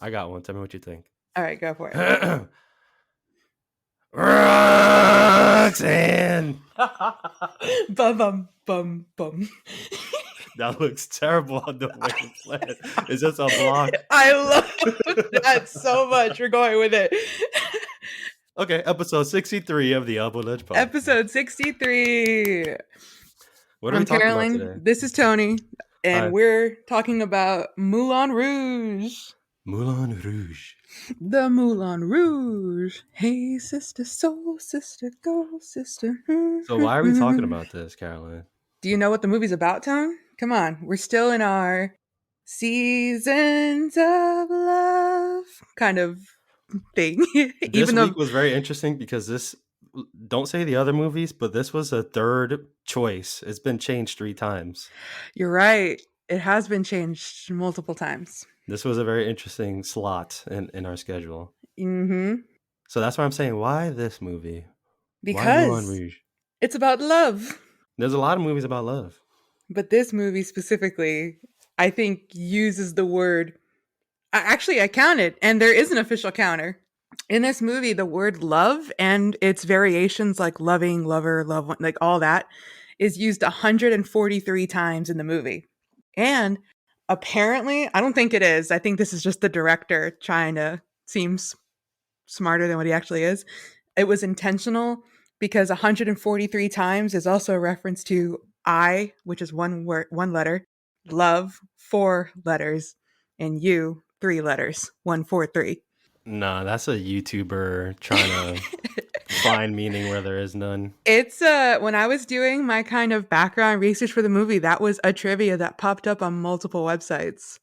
I got one. Tell me what you think. All right, go for it. Roxanne! Bum bum bum bum. That looks terrible on the way you play it. It's just a block. I love that so much. We're going with it. Okay, episode 63 of the Elbow Ledge Podcast. Episode 63. What are I'm we talking about Carolyn. today? This is Tony. And Hi. we're talking about Moulin Rouge. Moulin Rouge. The Moulin Rouge. Hey, sister, soul sister, go, sister. So why are we talking about this, Caroline? Do you know what the movie's about, Tone? Come on. We're still in our seasons of love kind of thing. This week was very interesting because don't say the other movies, but this was a third choice. It's been changed 3 times. You're right. It has been changed multiple times. This was a very interesting slot in our schedule. Mm-hmm. So that's why I'm saying, why this movie? Because why Moulin Rouge? It's about love. There's a lot of movies about love. But this movie specifically, I think, uses the word. Actually, I counted, and there is an official counter. In this movie, the word love and its variations like loving, lover, love, like all that is used 143 times in the movie. And apparently, I don't think it is. I think this is just the director trying to seem smarter than what he actually is. It was intentional because 143 times is also a reference to I, which is one letter, love, 4 letters, and you, 3 letters, 143. Nah, that's a YouTuber trying to find meaning where there is none. It's when I was doing my kind of background research for the movie, that was a trivia that popped up on multiple websites.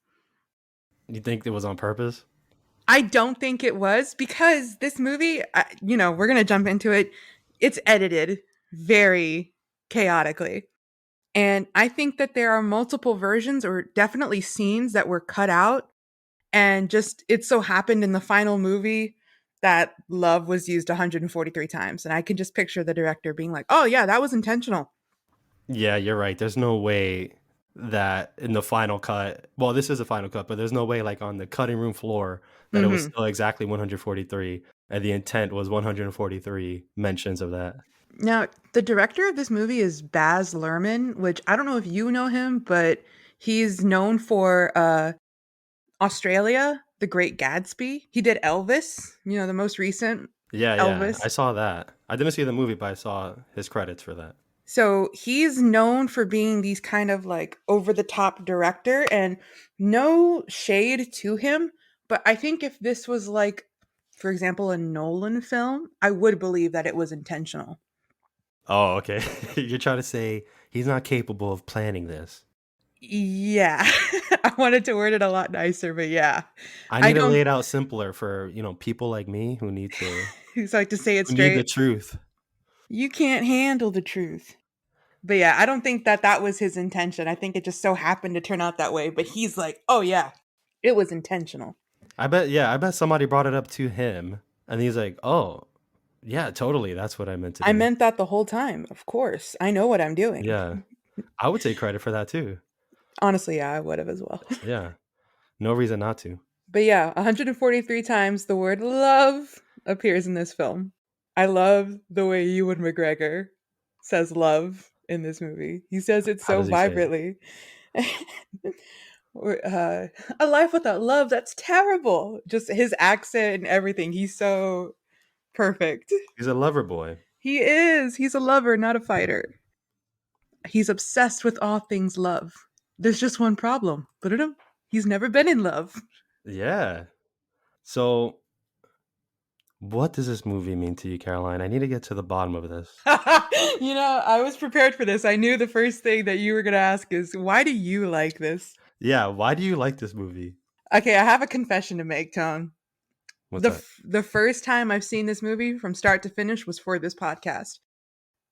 You think it was on purpose? I don't think it was, because this movie, we're going to jump into it. It's edited very chaotically. And I think that there are multiple versions or definitely scenes that were cut out. And just it so happened in the final movie that love was used 143 times. And I can just picture the director being like, oh, yeah, that was intentional. Yeah, you're right. There's no way that in the final cut, well, this is a final cut, but there's no way like on the cutting room floor that it was still exactly 143 and the intent was 143 mentions of that. Now, the director of this movie is Baz Luhrmann, which I don't know if you know him, but he's known for Australia, The Great Gatsby. He did Elvis, the most recent Elvis. I saw that. I didn't see the movie, but I saw his credits for that. So he's known for being these kind of like over the top director, and no shade to him. But I think if this was like, for example, a Nolan film, I would believe that it was intentional. Oh, okay. You're trying to say he's not capable of planning this. Yeah. I wanted to word it a lot nicer, but yeah. I need to lay it out simpler for, people like me who need to who's like to say it who straight. need the truth. You can't handle the truth. But yeah, I don't think that was his intention. I think it just so happened to turn out that way. But he's like, oh yeah, it was intentional. I bet somebody brought it up to him and he's like, oh, yeah, totally. That's what I meant to do. I meant that the whole time. Of course. I know what I'm doing. Yeah. I would take credit for that too. Honestly, yeah, I would have as well. Yeah. No reason not to. But yeah, 143 times the word love appears in this film. I love the way Ewan McGregor says love in this movie. He says it so vibrantly. A life without love, that's terrible. Just his accent and everything. He's so perfect. He's a lover boy. He is. He's a lover, not a fighter. He's obsessed with all things love. There's just one problem. He's never been in love. Yeah. So what does this movie mean to you, Caroline? I need to get to the bottom of this. I was prepared for this. I knew the first thing that you were going to ask is, why do you like this? Yeah, why do you like this movie? Okay, I have a confession to make, Tone. What's that? The first time I've seen this movie from start to finish was for this podcast.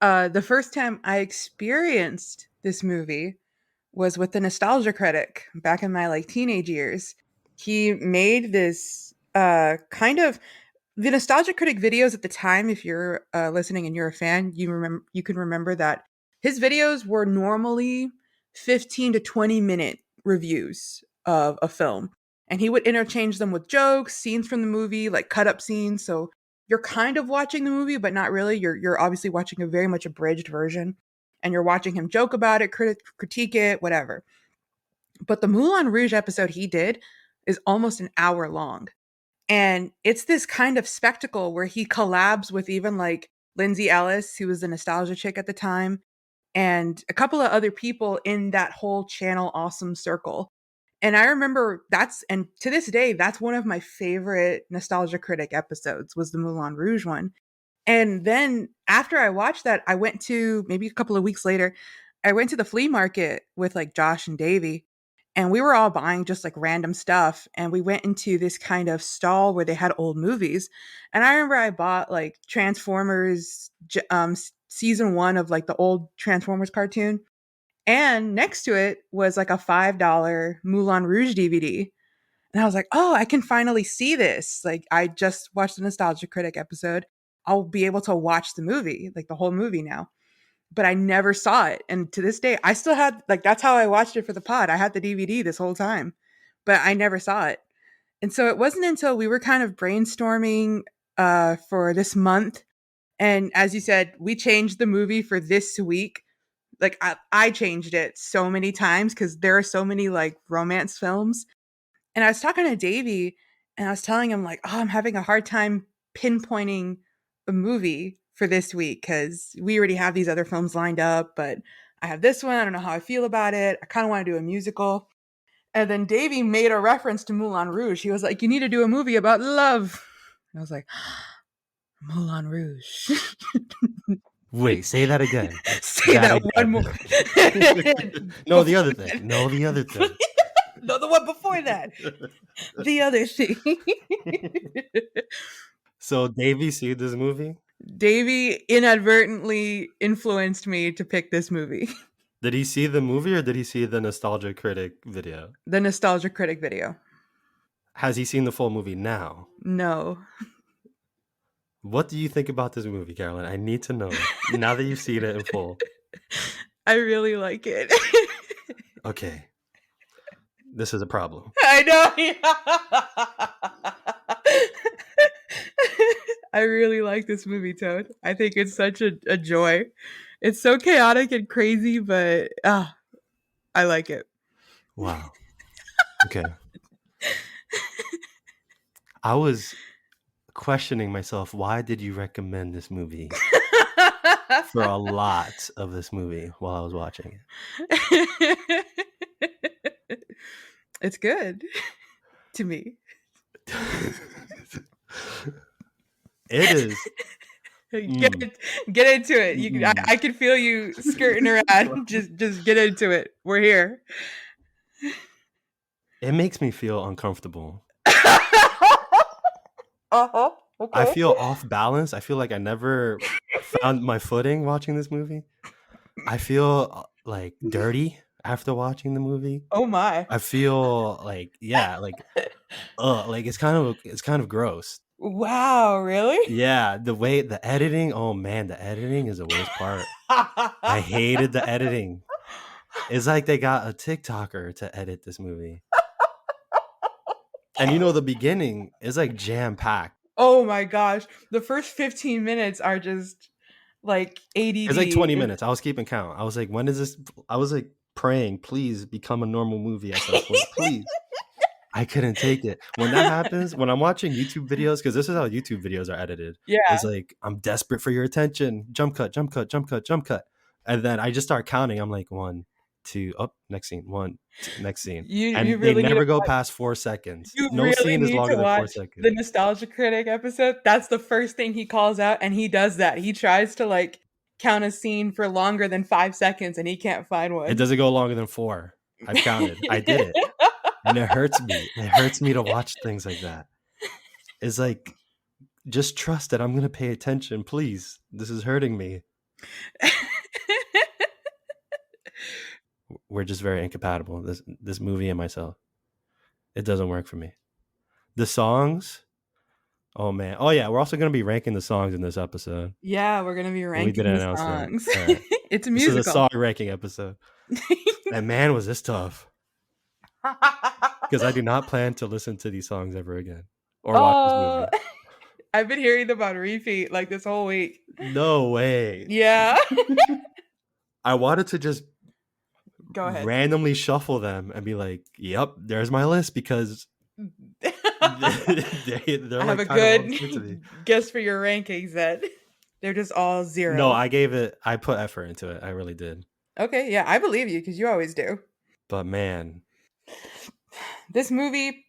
The first time I experienced this movie was with the Nostalgia Critic back in my teenage years. He made this kind of the Nostalgia Critic videos at the time. If you're listening and you're a fan, you can remember that his videos were normally 15 to 20 minute reviews of a film. and he would interchange them with jokes, scenes from the movie, like cut up scenes. So you're kind of watching the movie, but not really. You're obviously watching a very much abridged version, and you're watching him joke about it, critique it, whatever. But the Moulin Rouge episode he did is almost an hour long. And it's this kind of spectacle where he collabs with even like Lindsay Ellis, who was the nostalgia chick at the time, and a couple of other people in that whole channel awesome circle. And I remember and to this day, that's one of my favorite Nostalgia Critic episodes was the Moulin Rouge one. And then after I watched that, I went to maybe a couple of weeks later, I went to the flea market with like Josh and Davey, and we were all buying just like random stuff. And we went into this kind of stall where they had old movies. And I remember I bought like Transformers, season one of like the old Transformers cartoon. And next to it was like a $5 Moulin Rouge DVD. And I was like, oh, I can finally see this. Like, I just watched the Nostalgia Critic episode. I'll be able to watch the movie, like the whole movie now. But I never saw it. And to this day, I still had, like, that's how I watched it for the pod. I had the DVD this whole time, but I never saw it. And so it wasn't until we were kind of brainstorming for this month. And as you said, we changed the movie for this week. Like, I changed it so many times because there are so many like romance films. And I was talking to Davey and I was telling him, like, oh, I'm having a hard time pinpointing a movie for this week because we already have these other films lined up, but I have this one. I don't know how I feel about it. I kind of want to do a musical. And then Davey made a reference to Moulin Rouge. He was like, you need to do a movie about love. And I was like, Moulin Rouge. Wait, say that again. Say that one more. No, the other thing. No, the other thing. No, the one before that. The other thing. So Davey see this movie? Davey inadvertently influenced me to pick this movie. Did he see the movie or did he see the Nostalgia Critic video? The Nostalgia Critic video. Has he seen the full movie now? No. What do you think about this movie, Carolyn? I need to know now that you've seen it in full. I really like it. Okay. This is a problem. I know. I really like this movie, Toad. I think it's such a joy. It's so chaotic and crazy, but I like it. Wow. Okay. I was questioning myself, why did you recommend this movie for a lot of this movie while I was watching it? It's good to me. It is. Get into it. I can feel you skirting around. just get into it. We're here. It makes me feel uncomfortable. Uh-huh. Okay. I feel off balance. I feel like I never found my footing watching this movie. I feel like dirty after watching the movie. Oh my. I feel like like it's kind of gross. Wow, really? Yeah, the editing, oh man, the editing is the worst part. I hated the editing. It's like they got a TikToker to edit this movie. And the beginning is like jam-packed. Oh my gosh. The first 15 minutes are just like ADD. It's like 20 minutes. I was keeping count. I was like, when is this? I was like praying, please become a normal movie at some point, please. I couldn't take it. When that happens, when I'm watching YouTube videos, because this is how YouTube videos are edited. Yeah. It's like, I'm desperate for your attention. Jump cut, jump cut, jump cut, jump cut. And then I just start counting. I'm like, 1, 2, up, next scene, 1, 2, next scene. You really they never go past 4 seconds. No really scene is longer than 4 seconds. The Nostalgia Critic episode, that's the first thing he calls out, and he does that. He tries to like count a scene for longer than 5 seconds, and he can't find one. It doesn't go longer than 4. I've counted. I did it. And it hurts me. It hurts me to watch things like that. It's like, just trust that I'm going to pay attention, please. This is hurting me. We're just very incompatible, this movie and myself. It doesn't work for me. The songs, oh man. Oh yeah, we're also going to be ranking the songs in this episode. Yeah, we're going to be ranking the songs. Right. It's a musical. This is a song ranking episode. And man, was this tough. because I do not plan to listen to these songs ever again or watch this Oh, movie. I've been hearing them on repeat like this whole week. No way. Yeah. I wanted to just Go ahead. randomly shuffle them and be like, "Yep, there's my list," because they're I have like a kind of well known to me. good guess for your rankings then. They're just all No, zeros. I put effort into it. I really did. Okay, yeah, I believe you because you always do. But man, This movie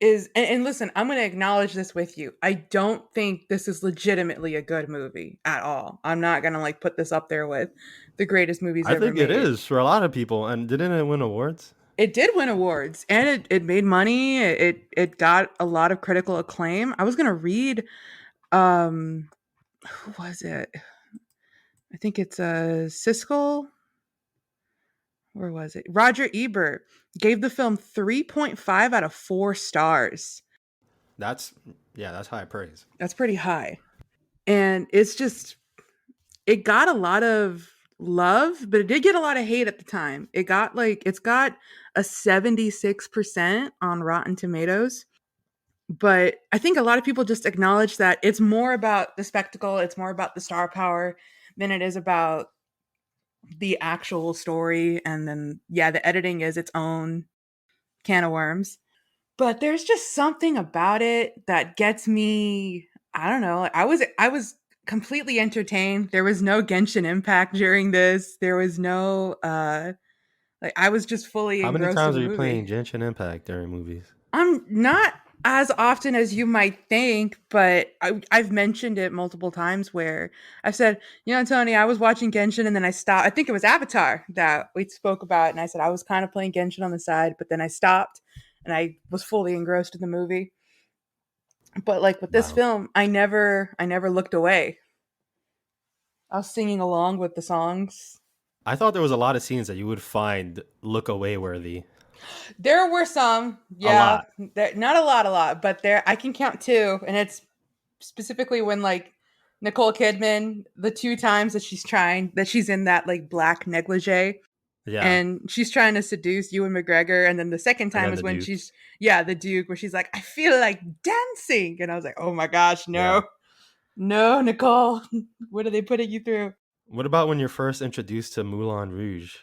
is, and listen, I'm going to acknowledge this with you. I don't think this is legitimately a good movie at all. I'm not going to like put this up there with the greatest movies I ever think it made. is for a lot of people. And didn't it win awards? It did win awards and it made money. It got a lot of critical acclaim. I was going to read who was it? I think it's Siskel. Where was it? Roger Ebert gave the film 3.5 out of 4 stars. That's yeah, that's high praise. That's pretty high. And it's just it got a lot of love, but it did get a lot of hate at the time. It's got a 76% on Rotten Tomatoes. But I think a lot of people just acknowledge that it's more about the spectacle, it's more about the star power than it is about the actual story. And then, yeah, the editing is its own can of worms. But there's just something about it that gets me. I don't know. I was completely entertained. There was no Genshin Impact during this. There was no like I was just fully How many engrossed in times the are you movie. playing Genshin Impact during movies? I'm not as often as you might think, but I've mentioned it multiple times where I've said, Tony, I was watching Genshin and then I stopped. I think it was Avatar that we spoke about, and I said I was kind of playing Genshin on the side, but then I stopped and I was fully engrossed in the movie. But like with this Wow. film, I never looked away. I was singing along with the songs. I thought there was a lot of scenes that you would find look away worthy. There were some, A yeah, lot. not a lot, but there I can count two, and it's specifically when like Nicole Kidman, the two times that she's in that like black negligee Yeah. and she's trying to seduce Ewan McGregor, and then the second And time then is the when Duke. the Duke, where she's like, I feel like dancing, and I was like, oh my gosh, Yeah. no, no, Nicole, what are they putting you through? What about when you're first introduced to Moulin Rouge?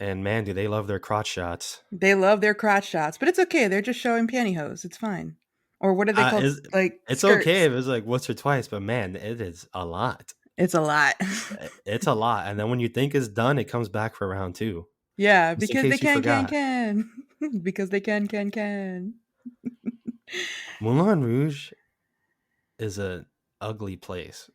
And man, do they love their crotch shots. They love their crotch shots, but it's okay. They're just showing pantyhose. It's fine. Or what are they called? Is Like it's okay skirts. if it's like once or twice, but man, it is a lot. It's a lot. It's a lot. And then when you think it's done, it comes back for round two. Yeah, Just in because they case you forgot. can. Because they can. Moulin Rouge is an ugly place.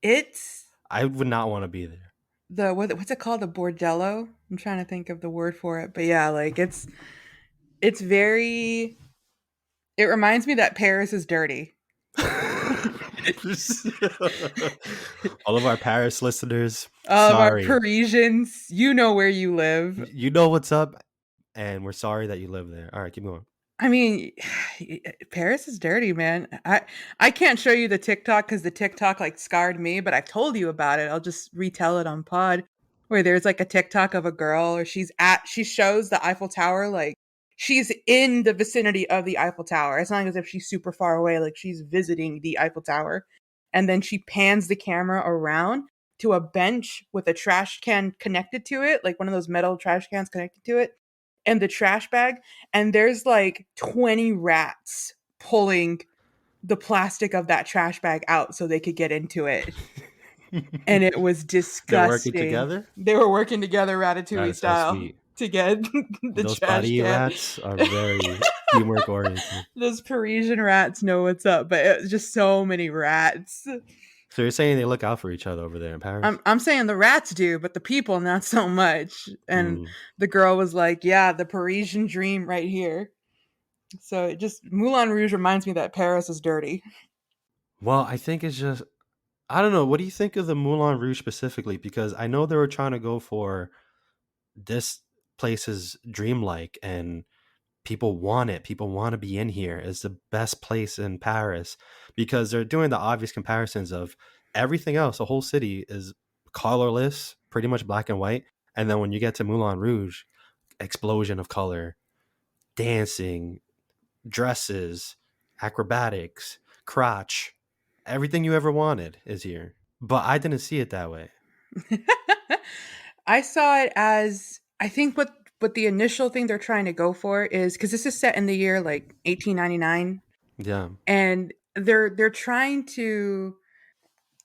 It's I would not want to be there. what's it called? The bordello? I'm trying to think of the word for it. But yeah, like it's very it reminds me that Paris is dirty. All of our Paris listeners, All of our sorry. Parisians, you know where you live. You know what's up, and we're sorry that you live there. All right, keep going. I mean, Paris is dirty, man. I can't show you the TikTok because the TikTok like scarred me, but I've told you about it. I'll just retell it on pod. Where there's like a TikTok of a girl, or she shows the Eiffel Tower, like she's in the vicinity of the Eiffel Tower. It's not as if she's super far away, like she's visiting the Eiffel Tower, and then she pans the camera around to a bench with a trash can connected to it, like one of those metal trash cans connected to it, and the trash bag, and there's like 20 rats pulling the plastic of that trash bag out so they could get into it. And it was They're working disgusting. together. They were working together That Ratatouille is so style sweet. to get the Those trash Paris can. rats are very teamwork oriented. Those Parisian rats know what's up, but it was just so many rats. So you're saying they look out for each other over there in Paris? I'm saying the rats do, but the people not so much. And Mm. the girl was like, "Yeah, the Parisian dream right here." So it just Moulin Rouge reminds me that Paris is dirty. Well, I think it's just I don't know. What do you think of the Moulin Rouge specifically? Because I know they were trying to go for this place is dreamlike and people want it. People want to be in here. It's the best place in Paris because they're doing the obvious comparisons of everything else. The whole city is colorless, pretty much black and white. And then when you get to Moulin Rouge, explosion of color. dancing, dresses, acrobatics, crotch, everything you ever wanted is here. But I didn't see it that way. I saw it as, I think what the initial thing they're trying to go for is, because this is set in the year like 1899, Yeah. and they're trying to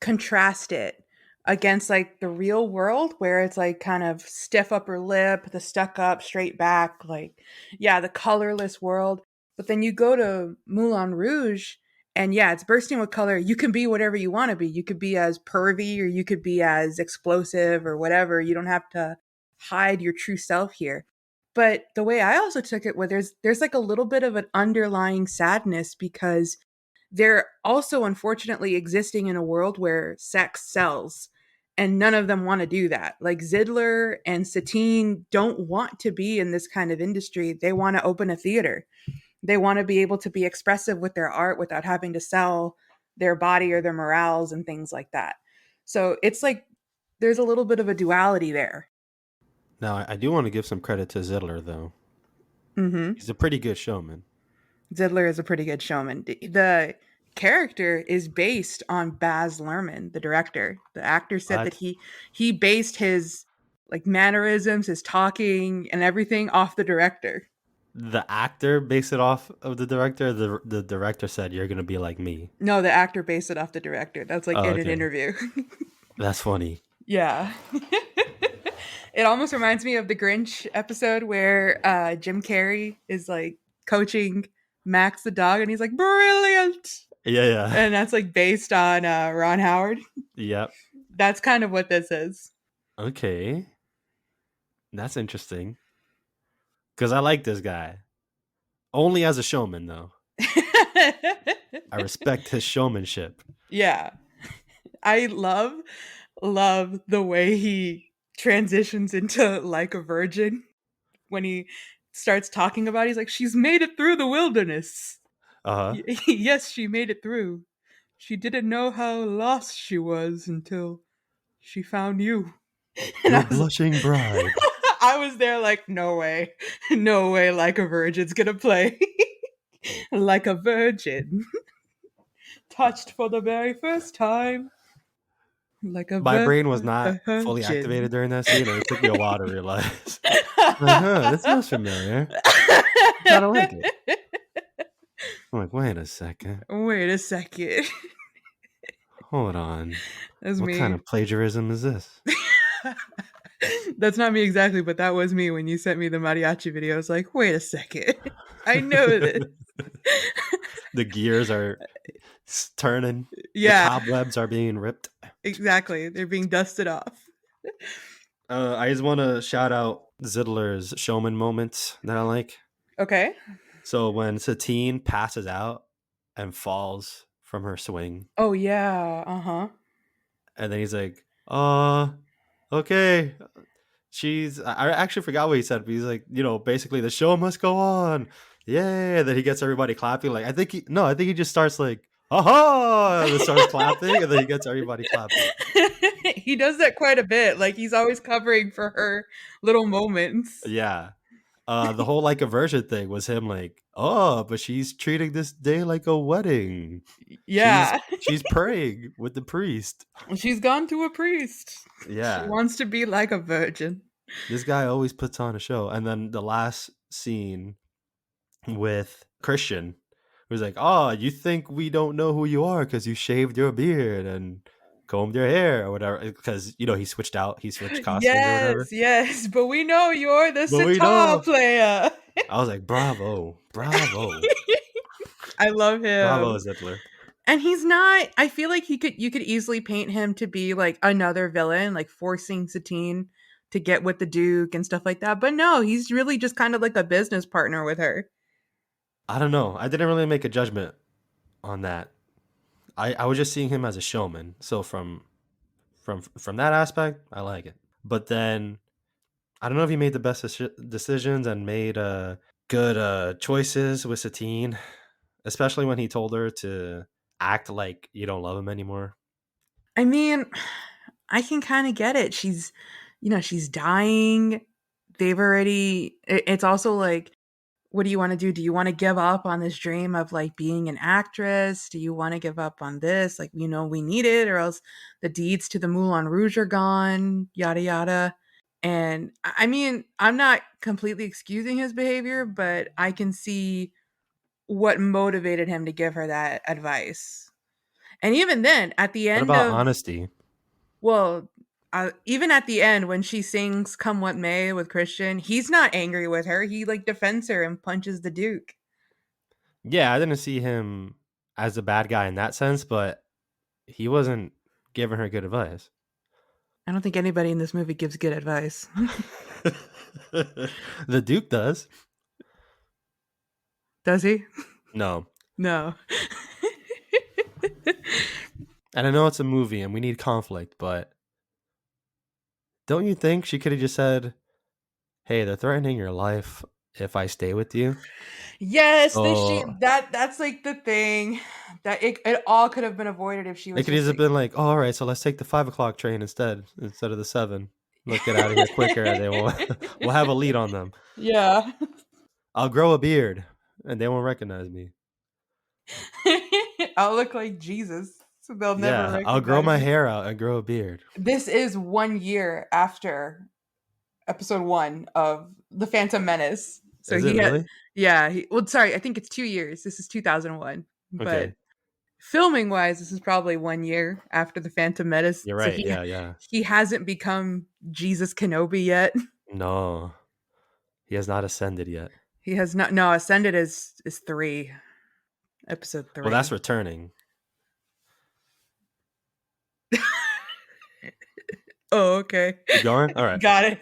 contrast it against like the real world where it's like kind of stiff upper lip, the stuck up, straight back, like, yeah, the colorless world. But then you go to Moulin Rouge and yeah, it's bursting with color. You can be whatever you want to be. You could be as pervy or you could be as explosive or whatever. You don't have to hide your true self here. But the way I also took it, where there's like a little bit of an underlying sadness because they're also unfortunately existing in a world where sex sells and none of them want to do that. Like Zidler and Satine don't want to be in this kind of industry. They want to open a theater. They want to be able to be expressive with their art without having to sell their body or their morals and things like that. So it's like there's a little bit of a duality there. Now, I do want to give some credit to Zidler, though. Mm-hmm. He's a pretty good showman. Zidler is a pretty good showman. The character is based on Baz Luhrmann, the director. The actor said that What? he based his like mannerisms, his talking, and everything off the director. The actor based it off of the director. The director said, "You're gonna be like me." No, the actor based it off the director. That's like Oh, in an okay. interview. That's funny. Yeah. It almost reminds me of the Grinch episode where Jim Carrey is like coaching Max the dog, and he's like, "Brilliant," Yeah, yeah. and that's like based on Ron Howard. Yep. That's kind of what this is. Okay. That's interesting. Because I like this guy. Only as a showman, though. I respect his showmanship. Yeah. I love the way he transitions into like a virgin when he starts talking about it, he's like, she's made it through the wilderness. Uh huh. Yes, she made it through. She didn't know how lost she was until she found you. And Your blushing bride. I was there like, no way. No way like a virgin's gonna play. Like a virgin. Touched for the very first time. Like a My brain was not fully virgin. activated during that scene, and it took me a while to realize. Like, huh, this sounds familiar. I kind of like it. I'm like, wait a second. Wait a second. Hold on. That's What kind me. of plagiarism is this? That's not me exactly, but that was me when you sent me the mariachi video. I was like, wait a second. I know this. The gears are turning. The Yeah, cobwebs are being ripped. exactly. They're being dusted off. I just want to shout out Zidler's showman moments that I like. Okay. So when Satine passes out and falls from her swing, Oh, yeah. Uh huh. and then he's like, okay. I actually forgot what he said, but he's like, basically the show must go on. Yeah. And then he gets everybody clapping. Like, I think he just starts like, aha, and then starts clapping, and then he gets everybody clapping. He does that quite a bit. Like, he's always covering for her little moments. Yeah. The whole like aversion thing was him like, oh, but she's treating this day like a wedding. She's Yeah. she's praying with the priest. She's gone to a priest. She Yeah. wants to be like a virgin. This guy always puts on a show. And then the last scene with Christian, who's like, oh, you think we don't know who you are because you shaved your beard and combed your hair or whatever. Because, he switched costumes or Yes, whatever. yes. But we know you're the But we sitar know. player. I was like, bravo, bravo, I love bravo, him. Zittler. And he's not, I feel like you could easily paint him to be like another villain, like forcing Satine to get with the Duke and stuff like that. But no, he's really just kind of like a business partner with her. I don't know. I didn't really make a judgment on that. I was just seeing him as a showman. So from that aspect, I like it. But then I don't know if he made the best decisions and made good choices with Satine, especially when he told her to act like you don't love him anymore. I mean, I can kind of get it. She's dying. They've already, it's also like what do you want to do? Do you want to give up on this dream of like being an actress? Do you want to give up on this? Like, you know, we need it, or else the deeds to the Moulin Rouge are gone, yada, yada. And I mean, I'm not completely excusing his behavior, but I can see what motivated him to give her that advice. And even then, at the What end about of, honesty? well, even at the end when she sings "Come What May" with Christian, he's not angry with her. He like defends her and punches the Duke. Yeah, I didn't see him as a bad guy in that sense, but he wasn't giving her good advice. I don't think anybody in this movie gives good advice. The Duke does. Does he? No. No. And I know it's a movie and we need conflict, but don't you think she could have just said, "Hey, they're threatening your life if I stay with you." Yes, they she So that's like the thing that it all could have been avoided if she they was could just have like, been like, "Oh, all right, so let's take the 5 o'clock train instead of the 7. Let's get out of here quicker, and they will we'll have a lead on them. yeah. I'll grow a beard, and they won't recognize me. I'll look like Jesus, so they'll never Yeah, I'll grow recognize my me. hair out and grow a beard." This is 1 year after episode 1 of The Phantom Menace. So Is it he had, really? yeah, well, sorry, I think it's 2 years. This is 2001. But Okay, filming wise, this is probably 1 year after The Phantom Menace. you're So right. Yeah, yeah. he hasn't become Jesus Kenobi yet. No, he has not ascended yet. He has not, no, Ascended is 3, episode Well, that's 3. returning. Oh, okay. Keep going? All right. Got it.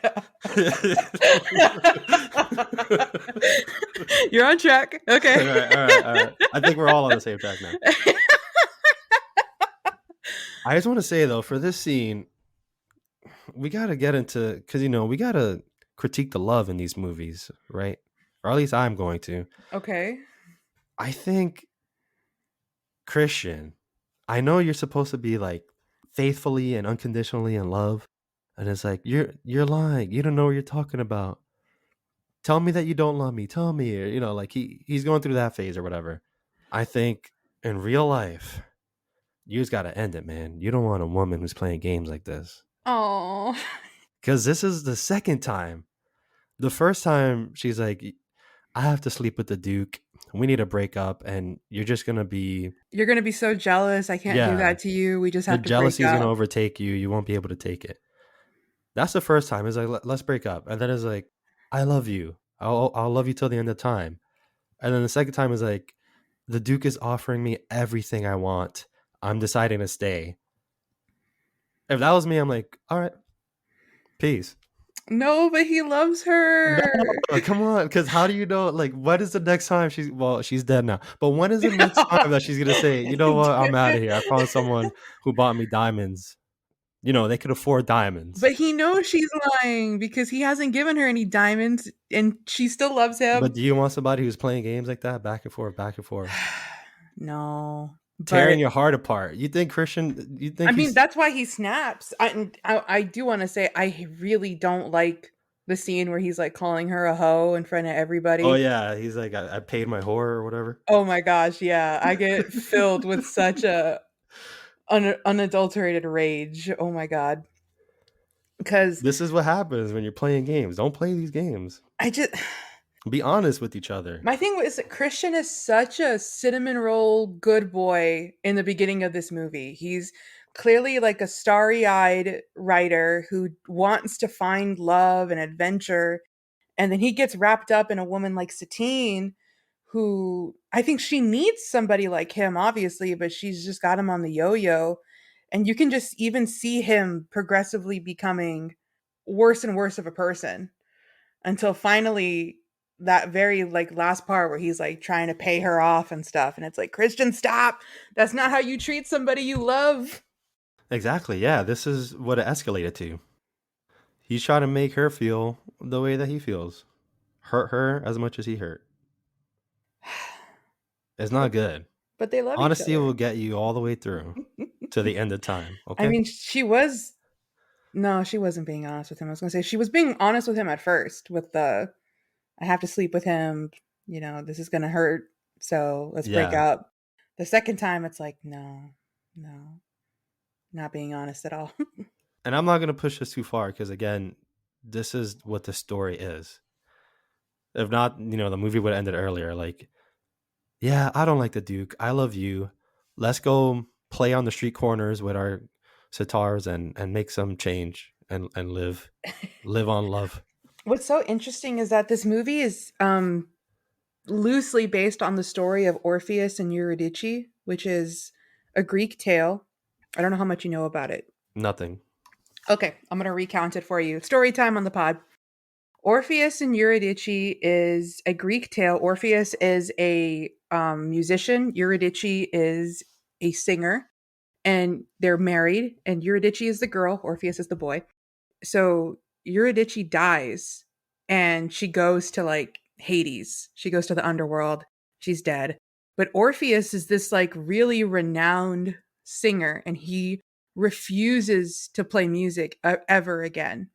You're on track. Okay. Alright, alright, alright. I think we're all on the same track now. I just wanna say, though, for this scene, we gotta get into because we gotta critique the love in these movies, right? Or at least I'm going to. Okay. I think Christian, I know you're supposed to be, like, faithfully and unconditionally in love, and it's like, "You're lying. You don't know what you're talking about. Tell me that you don't love me. Tell me," or, like, he's going through that phase or whatever. I think in real life, you just gotta end it, man. You don't want a woman who's playing games like this. Oh, Because this is the second time. The first time, she's like, "I have to sleep with the Duke. We need to break up, and you're just gonna be you're gonna be so jealous. I can't do yeah, that to you. We just the have to break jealousy is gonna up. overtake you. You won't be able to take it." That's the first time. It's like, Let's break up," and then it's like, "I love you. I'll love you till the end of time." And then the second time is like, "The Duke is offering me everything I want. I'm deciding to stay." If that was me, I'm like, "All right, peace." No, but he loves No, her. come on, because how do you know? Like, when is the next time she's dead now. But when is the next time that she's gonna say, "You know what? I'm out of here. I found someone who bought me diamonds." They could afford diamonds. But he knows she's lying because he hasn't given her any diamonds and she still loves But him. do you want somebody who's playing games like that, back and forth, back and forth, No, tearing but your heart apart? You think Christian? You I think mean, he's? that's why he snaps. I do want to say I really don't like the scene where he's like calling her a hoe in front of Oh everybody. yeah, he's like, I paid my whore or whatever. Oh my gosh, yeah. I get filled with such a unadulterated rage. Oh my god. Cuz This is what happens when you're playing games. Don't play these games. I just Be honest with each other. my thing was that Christian is such a cinnamon roll good boy in the beginning of this movie. He's clearly like a starry-eyed writer who wants to find love and adventure, and then he gets wrapped up in a woman like Satine, who I think she needs somebody like him, obviously, but she's just got him on the yo-yo. And you can just even see him progressively becoming worse and worse of a person until finally that very like last part where he's like trying to pay her off and stuff. And it's like, Christian, stop. That's not how you treat somebody you love. Exactly. Yeah, this is what it escalated to. He's trying to make her feel the way that he feels. Hurt her as much as he hurt. It's But not good. but they love each Honesty other. will get you all the way through to the end of time, I okay? mean, she was no, she wasn't being honest with him. I was gonna say she was being honest with him at first with the I have to sleep with him. this is going to hurt. So let's break Yeah. up. The second time, it's like, no, no, not being honest at all. And I'm not going to push this too far because, again, this is what the story is. If not, the movie would have ended earlier. Like, yeah, I don't like the Duke. I love you. Let's go play on the street corners with our sitars and make some change and live on love. What's so interesting is that this movie is loosely based on the story of Orpheus and Eurydice, which is a Greek tale. I don't know how much you know about it. Nothing. Okay, I'm going to recount it for you. Story time on the pod. Orpheus and Eurydice is a Greek tale. Orpheus is a musician. Eurydice is a singer, and they're married. And Eurydice is the girl. Orpheus is the boy. So Eurydice dies, and she goes to like Hades. She goes to the underworld. She's dead. But Orpheus is this like really renowned singer, and he refuses to play music ever again.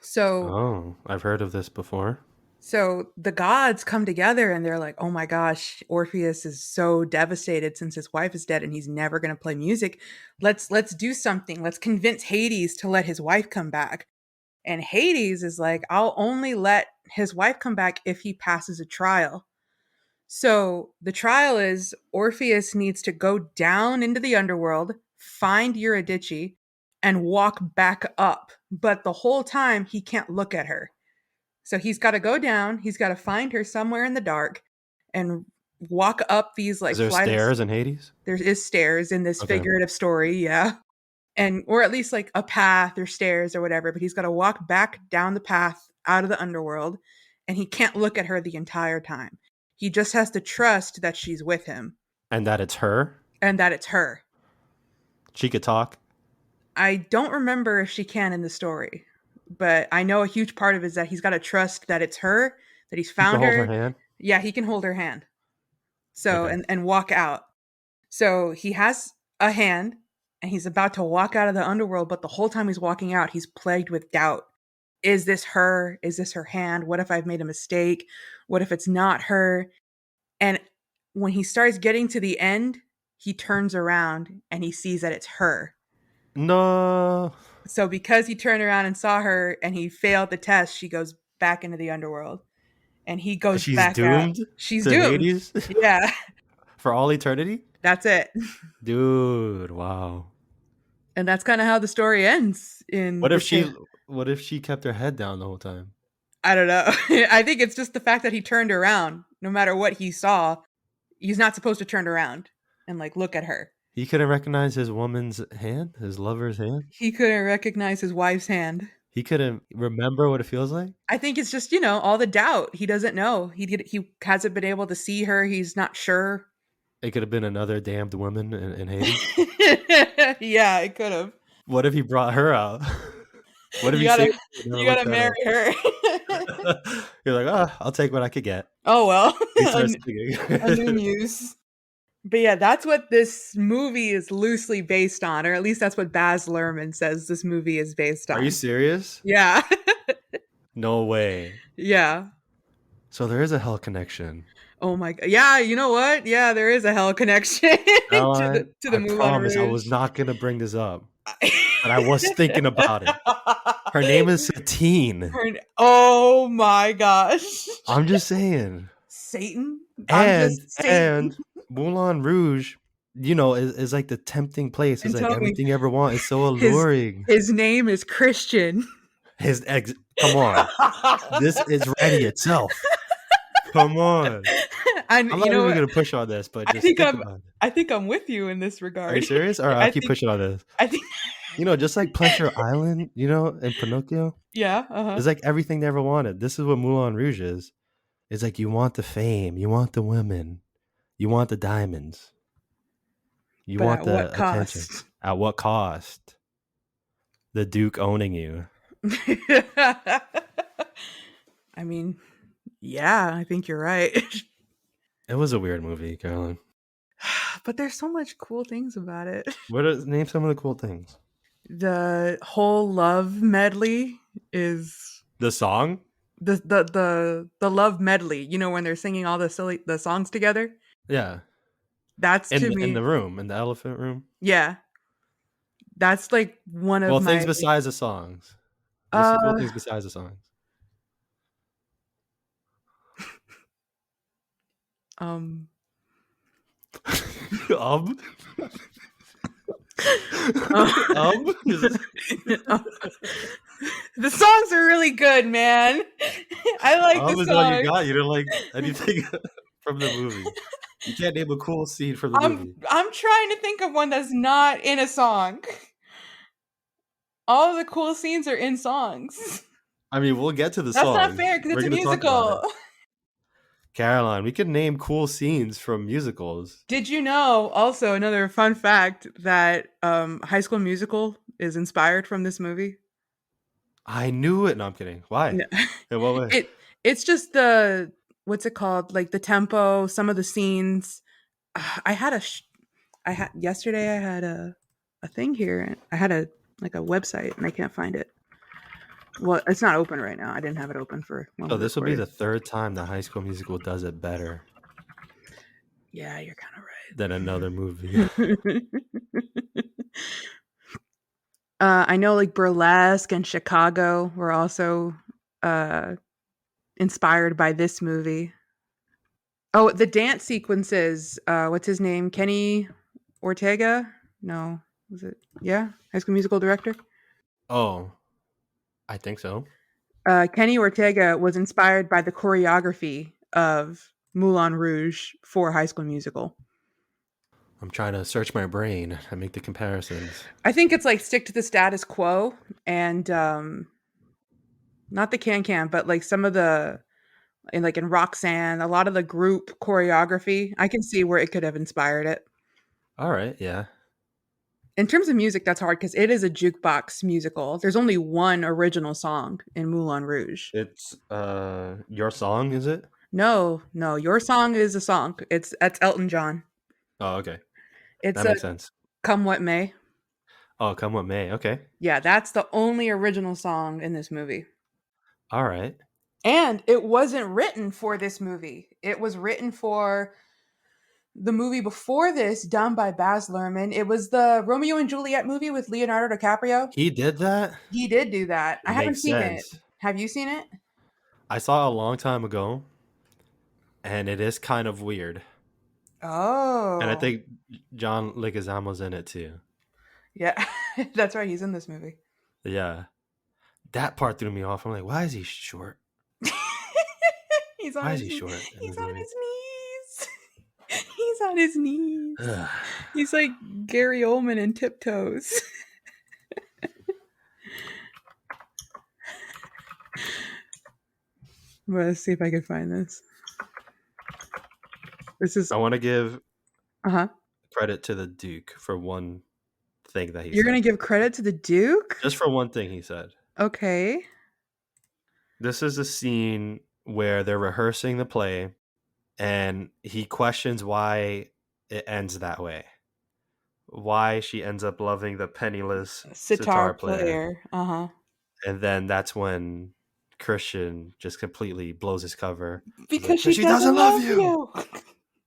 So Oh, I've heard of this before. So the gods come together and they're like, "Oh my gosh, Orpheus is so devastated since his wife is dead and he's never going to play music. Let's do something. Let's convince Hades to let his wife come back." And Hades is like, "I'll only let his wife come back if he passes a trial." So the trial is Orpheus needs to go down into the underworld, find Eurydice, and walk back up. But the whole time he can't look at her. So he's got to go down, he's got to find her somewhere in the dark and walk up these Is like there flight of stairs in Hades? there is stairs in this Okay. figurative story, yeah. And or at least like a path or stairs or whatever, but he's got to walk back down the path out of the underworld and he can't look at her the entire time. He just has to trust that she's with him And that it's her? and that it's her. She could talk? I don't remember if she can in the story, but I know a huge part of it is that he's got to trust that it's her, that he's He could found hold her her. hand? Yeah, he can hold her hand. So Okay. and walk out. So he has a hand and he's about to walk out of the underworld, but the whole time he's walking out, he's plagued with doubt. Is this her? Is this her hand? What if I've made a mistake? What if it's not her? And when he starts getting to the end, he turns around and he sees that it's her. No. So because he turned around and saw her and he failed the test, she goes back into the underworld and he goes She's back out. doomed She's to doomed. Hades Yeah, for all eternity? that's it. Dude, wow. And that's kind of how the story ends in What the if tale. she kept her head down the whole time? I don't know. I think it's just the fact that he turned around. No matter what he saw, he's not supposed to turn around and like look at her. He couldn't recognize his woman's hand, his lover's hand. He couldn't recognize his wife's hand. He couldn't remember what it feels like. I think it's just, all the doubt. He doesn't know. He hasn't been able to see her. He's not sure. It could have been another damned woman in Hades. Yeah, it could have. What if he brought her out? What if You he saved gotta her and never you looked gotta at marry her? her. You're like, oh, I'll take what I could get. Oh well. He a, starts a new singing. muse. But yeah, that's what this movie is loosely based on, or at least that's what Baz Luhrmann says this movie is based Are you on. serious? Yeah. No way. Yeah. So there is a hell connection. Oh my god. Yeah, you know what? Yeah, there is a hell connection to the Caroline, to the I Moulin promise I Rouge. was not going to bring this up, but I was thinking about it. Her name is Satine. Oh my gosh. I'm just saying. Satan? I'm And just Satan. and Moulin Rouge, is like the tempting place. It's And like tell me everything you ever want. It's so his alluring. his name is Christian. Come on. This is ready itself. Come on. And I'm you not know even what? gonna push on this, but I just think think I'm about it. I think I'm with you in this Are you regard. serious? Or I'll I keep think pushing on this. I think Just like Pleasure Island, in Pinocchio, yeah, uh-huh. it's like everything they ever wanted. This is what Moulin Rouge is. It's like you want the fame, you want the women, you want the diamonds, you But want at what the attention. cost? At what cost? The Duke owning you. I mean, yeah, I think you're right. It was a weird movie, Carolyn. But there's so much cool things about it. Name some of the cool things? The whole love medley is The song? the love medley, when they're singing all the songs together. Yeah, That's to in me, the room, in the elephant room. yeah, that's like one of Well, things my besides the songs. Musical uh things besides the songs. um um, uh, is the songs are really good, man. I like the is all you songs. got. You don't like anything from the movie. You can't name a cool scene from the I'm movie. I'm trying to think of one that's not in a song. All the cool scenes are in songs. I mean, we'll get to the That's not songs. fair because We're it's a gonna talk about musical. it. Caroline, we could name cool scenes from musicals. Did you know also another fun fact that High School Musical is inspired from this movie? I knew it. No, I'm kidding. Why? No. In what way? It's just the what's it called? Like the tempo, some of the scenes. I had I had yesterday I had a thing here. I had a like a website and I can't find it. Well, it's not open right now. I didn't have it open for when So we this will be recorded. the third time the High School Musical does it better Yeah, you're kind than another movie. of right. I know like Burlesque and Chicago were also uh, inspired by this movie. Oh, the dance sequences. What's his name? Kenny Ortega? No, was it? Yeah, High School Musical director. Oh, I think so. Kenny Ortega was inspired by the choreography of Moulin Rouge for High School Musical. I'm trying to search my brain and make the comparisons. I think it's like stick to the status quo and not the can, but like some of the in Roxanne, a lot of the group choreography, I can see where it could have inspired it. All right, yeah. In terms of music, that's hard because it is a jukebox musical. There's only one original song in Moulin Rouge. It's your song, is it? No, no, your song is a song. That's Elton John. Oh, okay. It's That a makes sense. Come What May. Oh, Come What May. Okay. Yeah, that's the only original song in this movie. All right. And it wasn't written for this movie. It was written for the movie before this, done by Baz Luhrmann. It was the Romeo and Juliet movie with Leonardo DiCaprio. He did that? He did do that. I haven't Makes seen it. sense. Have you seen it? I saw it a long time ago, and it is kind of weird. And I Oh, think John Leguizamo's in it too. yeah. That's right. He's in this movie. Yeah. That part threw me off. I'm like, why is he short? he's on Why is his he short in he's this on movie? his knees. he's on his knees. Ugh. He's like Gary Oldman in Tiptoes. Let's see if I can find this. This is I want to give uh-huh. credit to the Duke for one thing that he You're gonna said. give credit to the Duke? Just for one thing he said. Okay. This is a scene where they're rehearsing the play and he questions why it ends that way. Why she ends up loving the penniless Sitar sitar player. player. Uh-huh. And then that's when Christian just completely blows his cover. He's like, Because "'Cause she she doesn't doesn't love love you."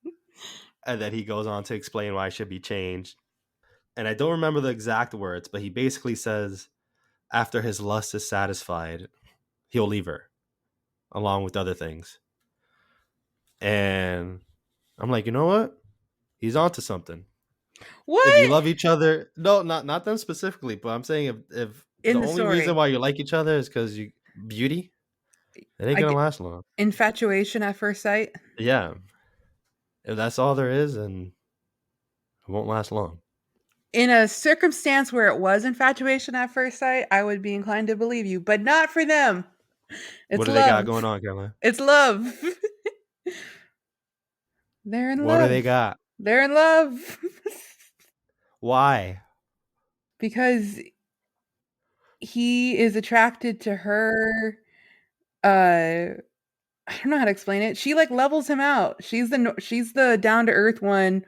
you. And then he goes on to explain why it should be changed. And I don't remember the exact words, but he basically says after his lust is satisfied, he'll leave her along with other things. And I'm like, you know what? He's onto something. If you What? love each other, no, not them specifically, but I'm saying if In the the only reason story. why you like each other is because you beauty, it ain't I gonna get last long. infatuation at first sight. Yeah, if that's all there is, and it won't last long. In a circumstance where it was infatuation at first sight, I would be inclined to believe you, but not for them. What It's do they got love. going on, Caroline? It's love. They're in What do they love. got? They're in love. Why? because he is attracted to her. Uh I don't know how to explain it. She like levels him out. She's the down to earth one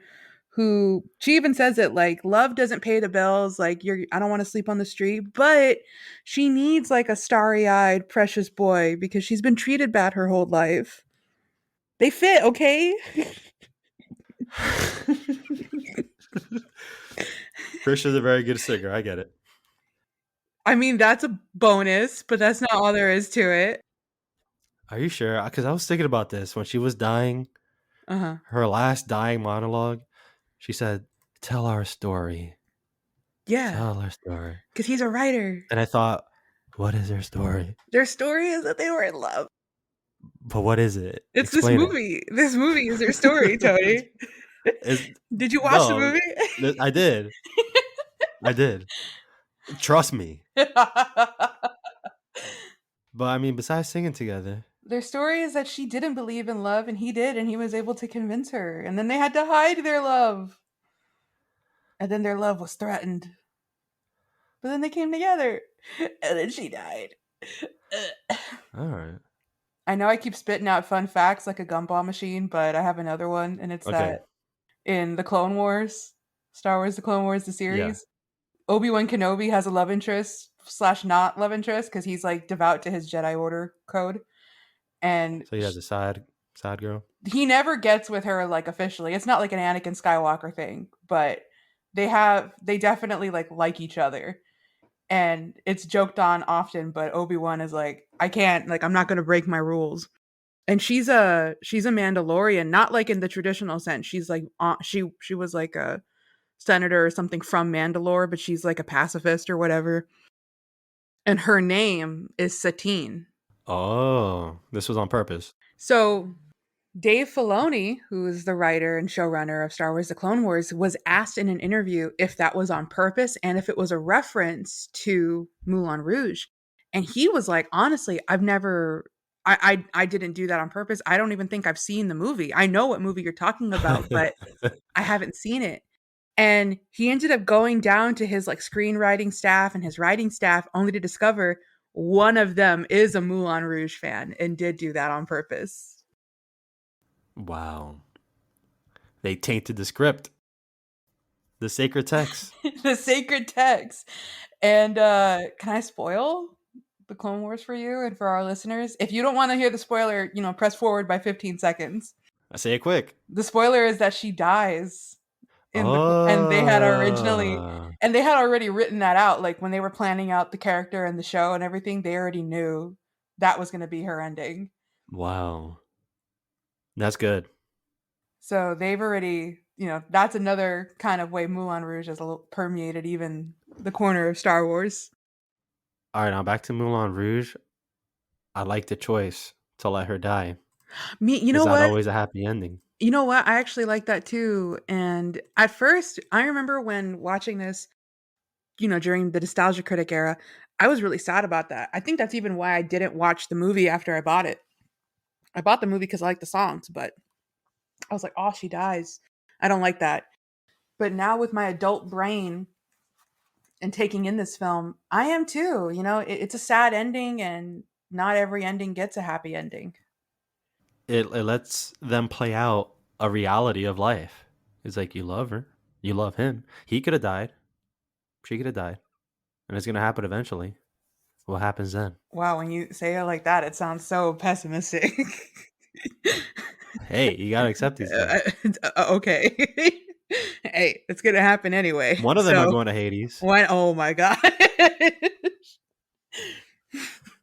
who she even says it like love doesn't pay the bills, like I don't want to sleep on the street, but she needs like a starry-eyed precious boy because she's been treated bad her whole life. They fit, okay? Trisha's a very good singer. I get it. I mean, that's a bonus, but that's not all there is to it. Are you sure? Because I was thinking about this when she was dying. Uh-huh. Her last dying monologue, she said, "Tell our story. Yeah, Tell our story." because he's a writer. And I thought, what is her story? Their story is that they were in love. But what is it? It's this Explain it. movie. This movie is their story, Tony. Did you watch the No, movie? I did. I did. Trust me. But I mean, besides singing together, Their story is that she didn't believe in love and he did, and he was able to convince her. And then they had to hide their love. And then their love was threatened. But then they came together. And then she died. all right. I know I keep spitting out fun facts like a gumball machine, but I have another one, and it's Okay. that in the Clone Wars, Star Wars The Clone Wars, the Yeah. series, Obi-Wan Kenobi has a love interest / not love interest because he's like devout to his Jedi Order code. And So he has a side girl. he never gets with her like officially. It's not like an Anakin Skywalker thing, but they definitely like each other. And it's joked on often, but Obi-Wan is like, I can't, like, I'm not going to break my rules. And she's a Mandalorian, not like in the traditional sense. She's like she was like a senator or something from Mandalore, but she's like a pacifist or whatever. And her name is Satine. Oh, this was on purpose. So Dave Filoni, who is the writer and showrunner of Star Wars The Clone Wars, was asked in an interview if that was on purpose and if it was a reference to Moulin Rouge. And he was like, honestly, I didn't do that on purpose. I don't even think I've seen the movie. I know what movie you're talking about, but I haven't seen it. And he ended up going down to his like screenwriting staff and his writing staff only to discover one of them is a Moulin Rouge fan and did do that on purpose. Wow. They tainted the script. The sacred text. The sacred text. And can I spoil the Clone Wars for you and for our listeners? If you don't want to hear the spoiler, press forward by 15 seconds. I say it quick. The spoiler is that she dies and Oh. they had already written that out. Like when they were planning out the character and the show and everything, they already knew that was going to be her ending. Wow. That's good. So they've already, that's another kind of way Moulin Rouge has permeated even the corner of Star Wars. All right, now back to Moulin Rouge. I like the choice to let her die. You know It's not what? always a happy ending. You know what? I actually like that too. And at first, I remember when watching this, during the Nostalgia Critic era, I was really sad about that. I think that's even why I didn't watch the movie after I bought it. I bought the movie because I like the songs, but I was like, oh, she dies. I don't like that. But now with my adult brain and taking in this film, I am too. It's a sad ending, and not every ending gets a happy ending. It lets them play out a reality of life. It's like you love her, you love him. He could have died. She could have died. And it's going to happen eventually. What happens then? Wow, when you say it like that, it sounds so pessimistic. Hey, you got to accept these things. Okay. Hey, it's going to happen anyway. One of them are going to Hades. Oh my God.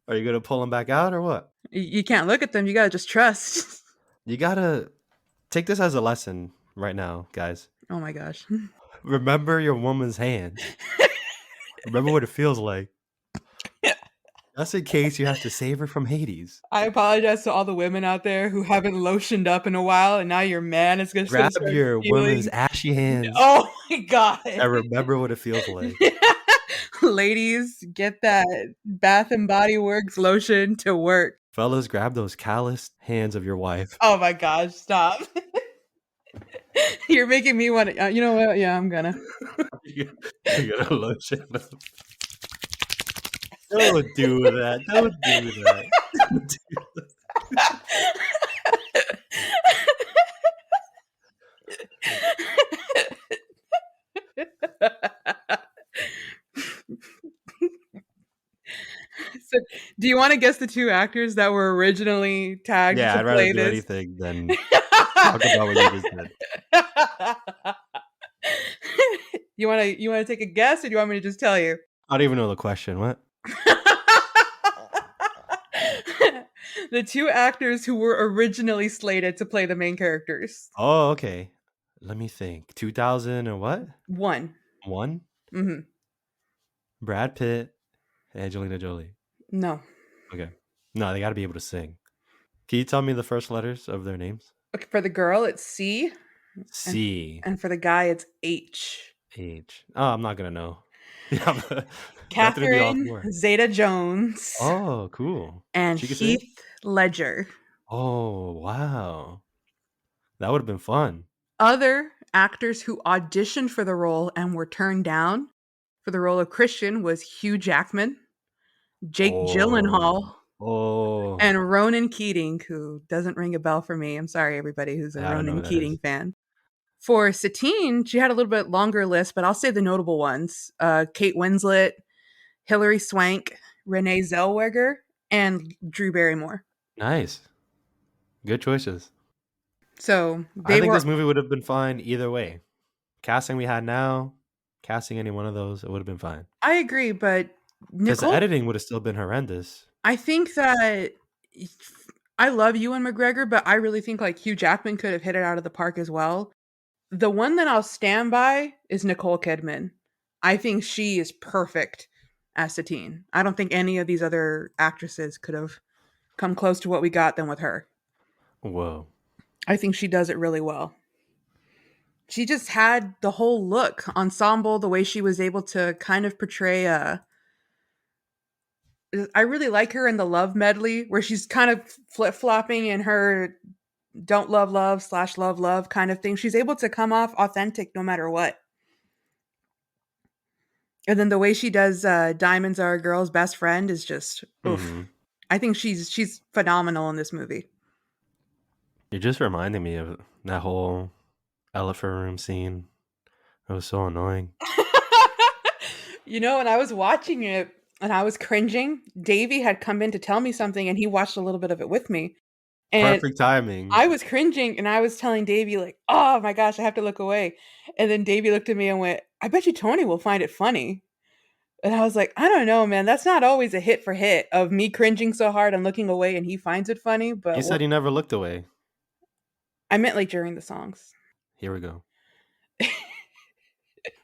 Are you going to pull them back out or what? You can't look at them. You got to just trust. You got to take this as a lesson right now, guys. Oh my gosh. Remember your woman's hands. Remember what it feels like. Just in case you have to save her from Hades. I apologize to all the women out there who haven't lotioned up in a while, and now your man is going to grab your woman's ashy hands. Oh my God. And remember what it feels like. Ladies, get that Bath and Body Works lotion to work. Fellas, grab those calloused hands of your wife. Oh my gosh, stop. You're making me want to, you know what? Yeah, I'm gonna. You're gonna lotion up. Don't do that. Don't do that. Don't do that. Do you want to guess the two actors that were originally tagged Yeah, to I'd rather play do this? anything than talk about what you just did. You wanna take a guess, or do you want me to just tell you? I don't even know the question. What? The two actors who were originally slated to play the main characters. Oh, okay. Let me think. 2000 and what? One. One? Mhm. Brad Pitt, Angelina Jolie. No. Okay. No, they got to be able to sing. Can you tell me the first letters of their names? Okay, for the girl, it's C, and C and for the guy, it's H. H. Oh, I'm not gonna know. Yeah, but that threw me off Catherine more. Zeta-Jones Oh, cool. and She could sing? Heath Ledger. Oh, wow. That would have been fun. Other actors who auditioned for the role and were turned down for the role of Christian was Hugh Jackman, Jake Oh, Gyllenhaal, oh, and Ronan Keating, who doesn't ring a bell for me. I'm sorry, everybody who's a I don't know Ronan who that Keating is. fan. For Satine, she had a little bit longer list, but I'll say the notable ones: Kate Winslet, Hilary Swank, Renee Zellweger, and Drew Barrymore. Nice. Good choices. So I they think were. this movie would have been fine either way. Casting we had now, casting any one of those, it would have been fine. I agree, but Because the Nicole, editing would have still been horrendous. I think that I love Ewan McGregor, but I really think like Hugh Jackman could have hit it out of the park as well. The one that I'll stand by is Nicole Kidman. I think she is perfect as Satine. I don't think any of these other actresses could have come close to what we got than with her. Whoa. I think she does it really well. She just had the whole look, ensemble, the way she was able to kind of portray a. I really like her in the love medley where she's kind of flip flopping in her don't love love slash love love kind of thing. She's able to come off authentic no matter what. And then the way she does Diamonds Are a Girl's Best Friend is just oof. Hmm. I think she's phenomenal in this movie. You're just reminding me of that whole elephant room scene. It was so annoying. When I was watching it and I was cringing, Davey had come in to tell me something and he watched a little bit of it with me. And Perfect timing. I was cringing and I was telling Davey, like, oh my gosh, I have to look away. And then Davey looked at me and went, I bet you Tony will find it funny. And I was like, I don't know, man. That's not always a hit for hit of me cringing so hard and looking away and he finds it funny. He But said he never looked away. I meant like during the songs. Here we go.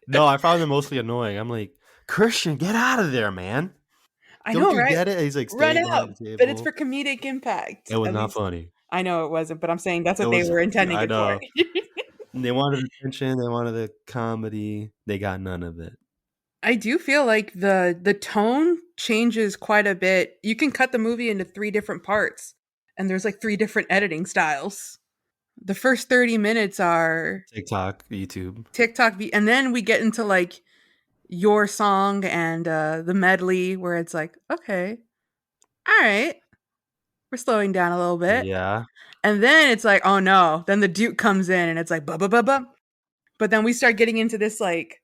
No, I found it mostly annoying. I'm like, Christian, get out of there, man. I Don't know, you right? get it? He's like Run staying behind out. the But it's for table. comedic impact. It was At not least funny. I know it wasn't, but I'm saying that's It what they was, were intending I it for. know. They wanted attention. They wanted the comedy. They got none of it. I do feel like the tone changes quite a bit. You can cut the movie into three different parts, and there's like three different editing styles. The first 30 minutes are TikTok, YouTube. TikTok, and then we get into like your song and the medley where it's like, okay, all right, we're slowing down a little bit. Yeah. And then it's like, oh no, then the Duke comes in and it's like, ba ba ba ba. But then we start getting into this like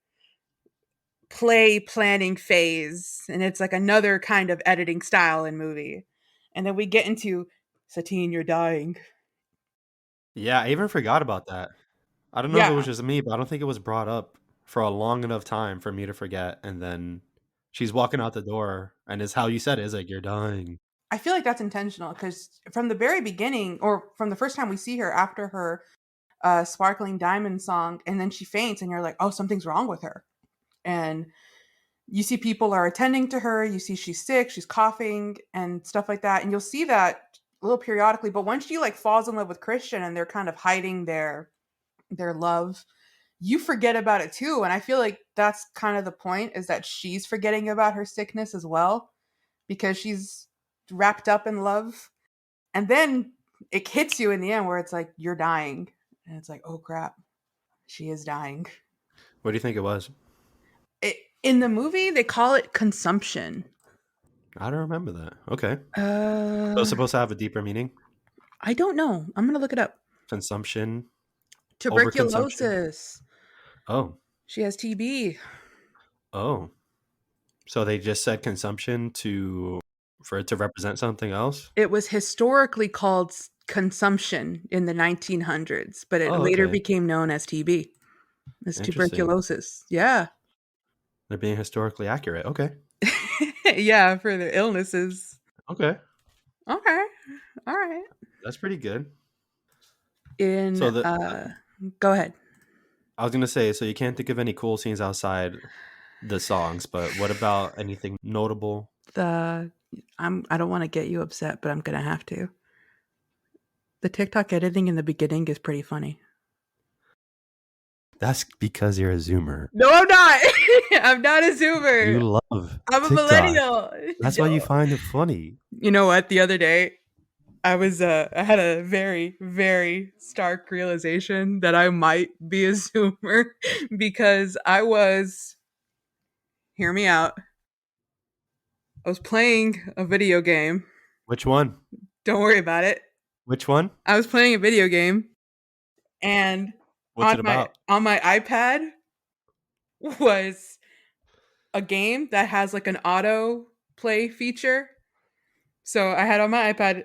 play planning phase, and it's like another kind of editing style in movie. And then we get into Satine, you're dying. Yeah, I even forgot about that. I don't know if it was Yeah, just me, but I don't think it was brought up for a long enough time for me to forget. And then she's walking out the door, and it's how you said it. It's like, you're dying. I feel like that's intentional because from the very beginning, or from the first time we see her after her sparkling diamond song, and then she faints, and you're like, oh, something's wrong with her. And you see people are attending to her, you see she's sick, she's coughing and stuff like that, and you'll see that a little periodically. But once she like falls in love with Christian and they're kind of hiding their love, you forget about it too. And I feel like that's kind of the point, is that she's forgetting about her sickness as well because she's wrapped up in love. And then it hits you in the end where it's like you're dying, and it's like, oh crap, she is dying. What do you think it was? In the movie they call it consumption. I don't remember that. Okay. So it's uh supposed to have a deeper meaning? I don't know. I'm gonna look it up. Consumption, overconsumption. Tuberculosis. Oh, She has TB. oh. So they just said consumption to. For it to represent something else? It was historically called consumption in the 1900s, but it Oh, later okay. became known as TB, as Interesting. tuberculosis. Yeah. They're being historically accurate. Okay. Yeah, for the illnesses. Okay. Okay. All right. That's pretty good. So In go ahead. I was gonna say, so you can't think of any cool scenes outside the songs, but what about anything notable? The I don't want to get you upset, but I'm going to have to. The TikTok editing in the beginning is pretty funny. That's because you're a Zoomer. No, I'm not. I'm not a Zoomer. You love I'm a TikTok. millennial. That's why you No. find it funny. You know what? The other day, I had a very, very stark realization that I might be a Zoomer because hear me out. I was playing a video game. Which one? Don't worry about it. Which one? I was playing a video game and What's it about? on my iPad was a game that has like an auto play feature. So I had on my iPad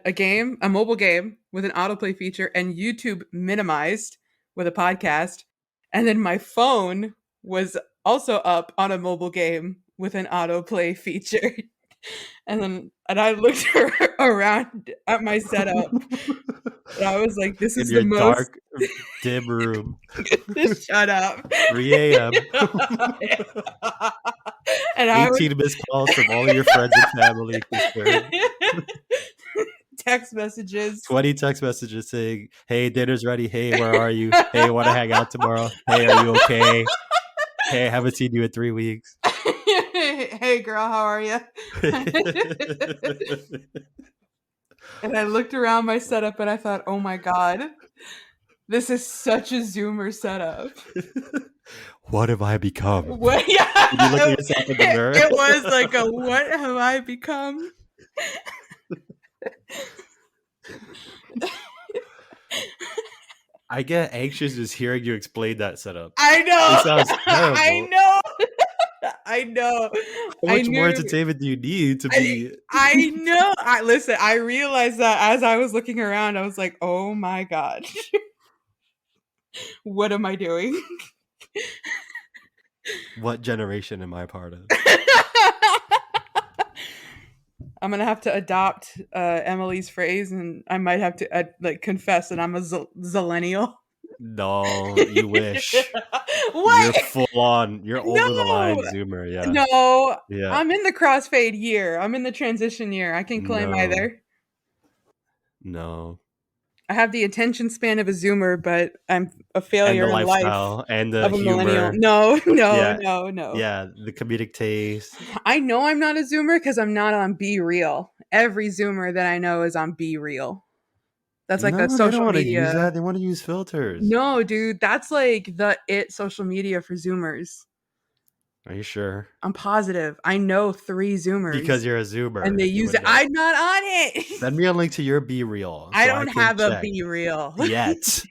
a mobile game with an autoplay feature and YouTube minimized with a podcast. And then my phone was also up on a mobile game with an autoplay feature. And I looked around at my setup and I was like, this In is the your most dark, dim room, shut up. 3 a.m. And I was 18 missed calls from all of your friends and family concerned. text messages. 20 text messages saying, "Hey, dinner's ready. Hey, where are you? Hey, want to hang out tomorrow? Hey, are you okay? Hey, I haven't seen you in 3 weeks." Hey girl, how are you? And I looked around my setup and I thought, oh my god, this is such a Zoomer setup. What have I become? What? Yeah, Did you look at yourself in the mirror? it was like a what have I become? I get anxious just hearing you explain that setup. I know. It sounds terrible. I know. I know. How much more entertainment do you need to be? I know. Listen, I realized that as I was looking around, I was like, oh my god. What am I doing? What generation am I part of? I'm gonna have to adopt Emily's phrase, and I might have to like confess that I'm a zillennial. No, you wish. What? You're full on. You're over the line No, Zoomer. Yeah. no. Yeah. I'm in the crossfade year. I'm in the transition year. I can claim No. either. No. I have the attention span of a Zoomer, but I'm a failure And the in life lifestyle and the of a millennial. humor. No, no, Yeah. no, no. Yeah, the comedic taste. I know I'm not a Zoomer because I'm not on Be Real. Every Zoomer that I know is on Be Real. That's like a No, they don't social want to use media. that. They want to use filters. No, dude, that's like the social media for Zoomers. Are you sure? I'm positive. I know 3 Zoomers. Because you're a Zoomer. And they use it. know. I'm not on it. Send me a link to your Be Real. I so don't can have a check. Be Real. Yet.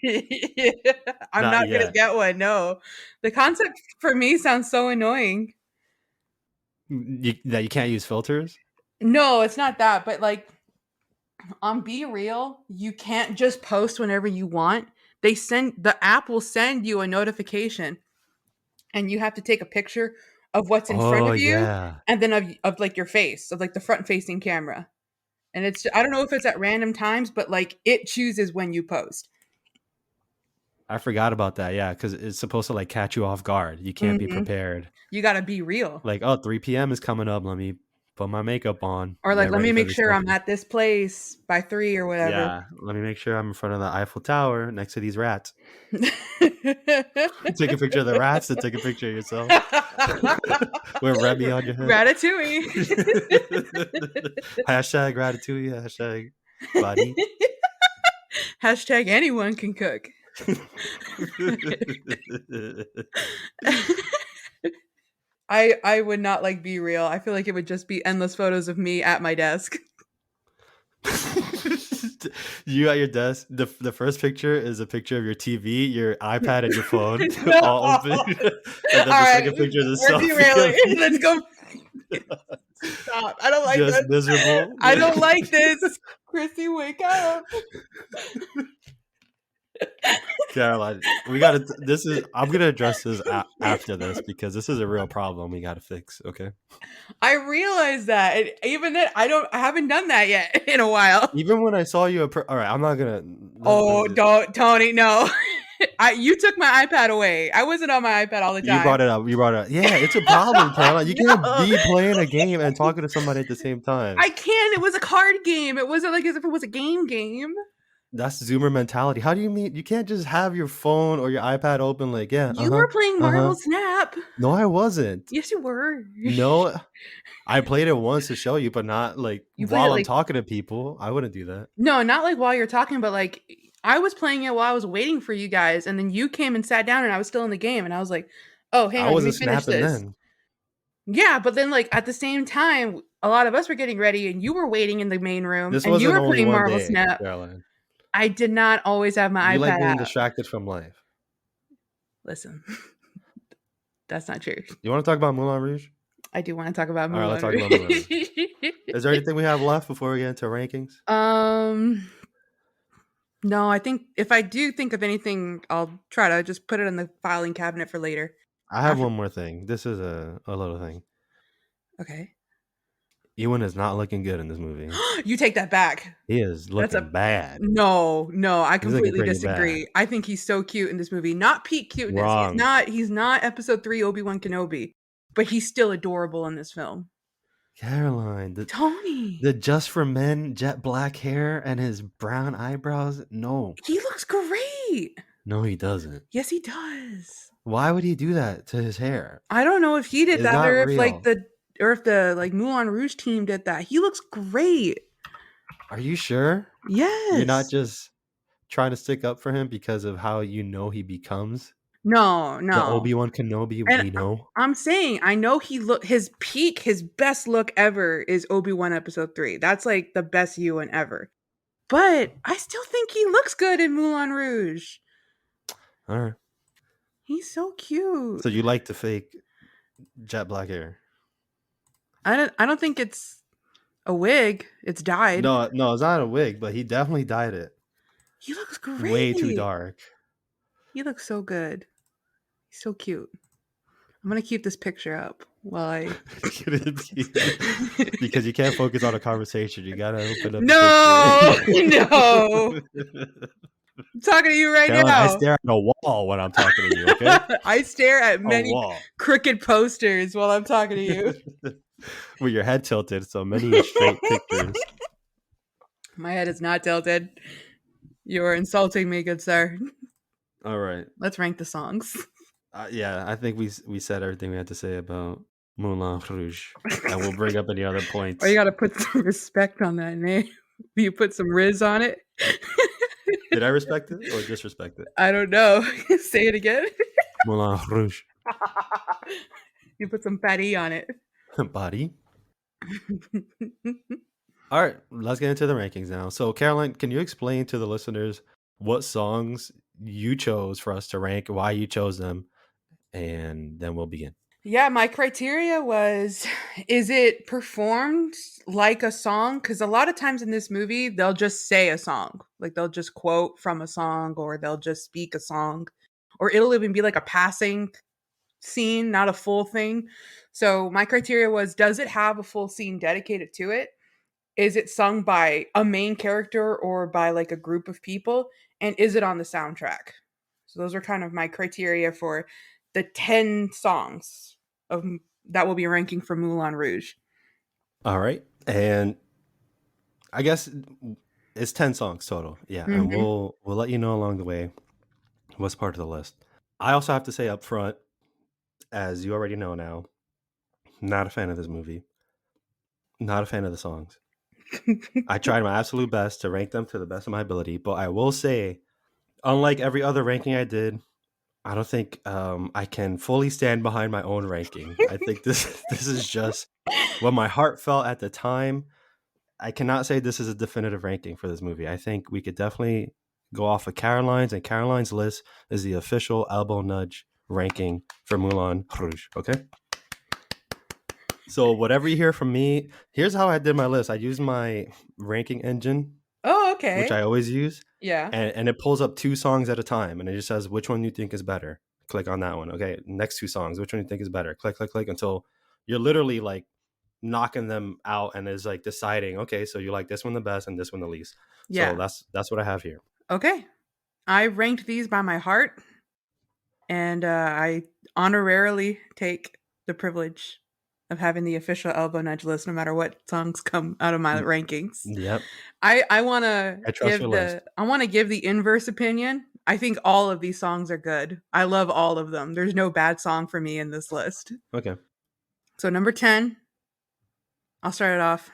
I'm not going to get one. No. The concept for me sounds so annoying. That you can't use filters? No, it's not that. But like on Be Real, you can't just post whenever you want. The app will send you a notification and you have to take a picture of what's in front of you and then of like your face, of like the front facing camera. And I don't know if it's at random times, but like it chooses when you post. I forgot about that. Yeah, because it's supposed to like catch you off guard. You can't be prepared. You got to be real. Like, oh, 3 p.m. is coming up. Let me put my makeup on. Or like, let me make sure I'm at this place by 3 or whatever. Yeah, let me make sure I'm in front of the Eiffel Tower next to these rats. Take a picture of the rats and take a picture of yourself. With Remy on your head. Ratatouille. Hashtag Ratatouille. Hashtag body. Hashtag anyone can cook. I would not like Be Real. I feel like it would just be endless photos of me at my desk. You at your desk. The first picture is a picture of your TV, your iPad, and your phone No. all open. And then the second picture is a selfie. Let's go. Stop. I don't like Just this. miserable. I don't like this. Chrissy, wake up. Caroline, we gotta. This is. I'm gonna address this after this because this is a real problem we gotta fix. Okay. I realize that. And even then, I haven't done that yet in a while. Even when I saw you, all right. I'm not gonna. Oh, don't, Tony, no. You took my iPad away. I wasn't on my iPad all the You time. brought it up. You brought it up. Yeah, it's a problem, Caroline. You can't No, be playing a game and talking to somebody at the same time. I can. It was a card game. It wasn't like as if it was a game. That's Zoomer mentality. How do you mean you can't just have your phone or your iPad open? Like, yeah, You were playing uh huh. Marvel Snap. No, I wasn't. Yes, you were. No, I played it once to show you, but not like You played it while I'm like talking to people. I wouldn't do that. no, not like while you're talking, but like I was playing it while I was waiting for you guys, and then you came and sat down, and I was still in the game, and I was like, "Oh, hang I on, let me wasn't finish snapping this." then. Yeah, but then like at the same time, a lot of us were getting ready, and you were waiting in the main room, This and you wasn't were only playing one Marvel day, Snap. Caroline. I did not always have my You like iPad being out. distracted from life. Listen, that's not true. You want to talk about Moulin Rouge? I do want to talk about All right, let's Moulin talk about Moulin Rouge. Rouge. Is there anything we have left before we get into rankings? No, I think if I do think of anything, I'll try to just put it in the filing cabinet for later. I have After one more thing. This is a little thing. Okay. Ewan is not looking good in this movie. You take that back. He is That's looking a bad. no, I He's looking completely pretty bad. disagree. I think he's so cute in this movie. Not peak cuteness. Wrong. He's not episode 3 Obi-Wan Kenobi, but he's still adorable in this film. Caroline, Tony. the just for men jet black hair and his brown eyebrows. No, He looks great. no, he doesn't. Yes, he does. Why would he do that to his hair? I don't know if he did It's that not real. or if the like Moulin Rouge team did that. He looks great. Are you sure? You're not Yes. just trying to stick up for him because of how you know he becomes No, the no. Obi-Wan Kenobi And we know? I'm saying I know his peak, his best look ever is Obi-Wan episode 3. That's like the best Ewan ever. But I still think he looks good in Moulin Rouge. All right. He's so cute. So you like the fake jet black hair? I don't think it's a wig. It's dyed. No, it's not a wig, but he definitely dyed it He looks way too great. dark. He looks so good. He's so cute. I'm gonna keep this picture up while I Because you can't focus on a conversation. You gotta open up No, the picture. no. I'm talking to you right Caroline, I now. stare at a wall when I'm talking to you, okay? I stare at A many wall. crooked posters while I'm talking to you. With your head tilted, so many straight pictures. My head is not tilted. You are insulting me, good sir. All right. Let's rank the songs. Yeah, I think we said everything we had to say about Moulin Rouge, and we'll bring up any other points. Or you got to put some respect on that name. You put some Riz on it. Did I respect it or disrespect it? I don't know. Say it again. Moulin Rouge. You put some fatty on it. Body. All right, let's get into the rankings now. So, Caroline, can you explain to the listeners what songs you chose for us to rank, why you chose them, and then we'll begin. Yeah, my criteria was, is it performed like a song? Because a lot of times in this movie, they'll just say a song. Like they'll just quote from a song or they'll just speak a song. Or it'll even be like a passing scene, not a full thing. So my criteria was, does it have a full scene dedicated to it? Is it sung by a main character or by like a group of people? And is it on the soundtrack? So those are kind of my criteria for the 10 songs of that will be ranking for Moulin Rouge. All right. And I guess it's 10 songs total. Yeah. Mm-hmm. And we'll let you know along the way what's part of the list. I also have to say up front, as you already know now, not a fan of this movie. Not a fan of the songs. I tried my absolute best to rank them to the best of my ability, but I will say, unlike every other ranking I did, I don't think I can fully stand behind my own ranking. I think this is just what my heart felt at the time. I cannot say this is a definitive ranking for this movie. I think we could definitely go off of Caroline's, and Caroline's list is the official elbow nudge ranking for Moulin Rouge. Okay? So whatever you hear from me, here's how I did my list. I used my ranking engine, Oh, which okay. I always use, Yeah. and it pulls up 2 songs at a time, and it just says which one you think is better. Click on that one. Okay, next 2 songs, which one you think is better? Click, click, click until you're literally like knocking them out and is like deciding, okay, so you like this one the best and this one the least. So Yeah. that's what I have here. Okay. I ranked these by my heart, and I honorarily take the privilege of having the official elbow nudge list no matter what songs come out of my Mm, rankings. yep. I want to I trust your give list. the inverse opinion. I think all of these songs are good. I love all of them. There's no bad song for me in this list. Okay. So number 10, I'll start it off.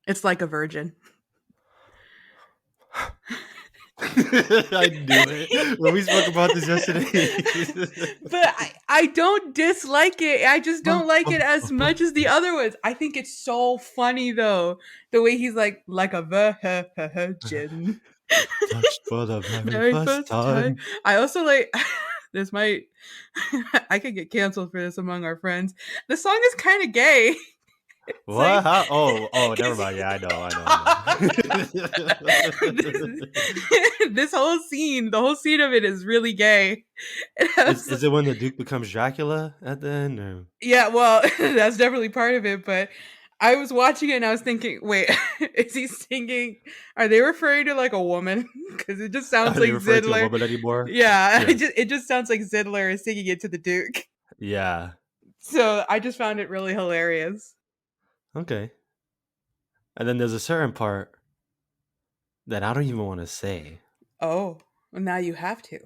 It's Like a Virgin. I knew it. When we spoke about this yesterday. But I don't dislike it. I just don't like it as much as the other ones. I think it's so funny though, the way he's like a virgin. Touched for the very Very first first time. time. I also like this might I could get canceled for this among our friends. The song is kind of gay. It's What? like How? Oh, never because mind. Yeah, I know. this, this whole scene, the whole scene of it is really gay. And I was Is it when the Duke becomes Dracula at the end? Or? Yeah, well, that's definitely part of it, but I was watching it and I was thinking, wait, is he singing? Are they referring to like a woman? Because it just sounds Are they like referring to a Zidler. woman anymore? Yeah, Yeah. it just sounds like Zidler is singing it to the Duke. Yeah. So I just found it really hilarious. Okay. And then there's a certain part that I don't even want to say. Oh, well, now you have to.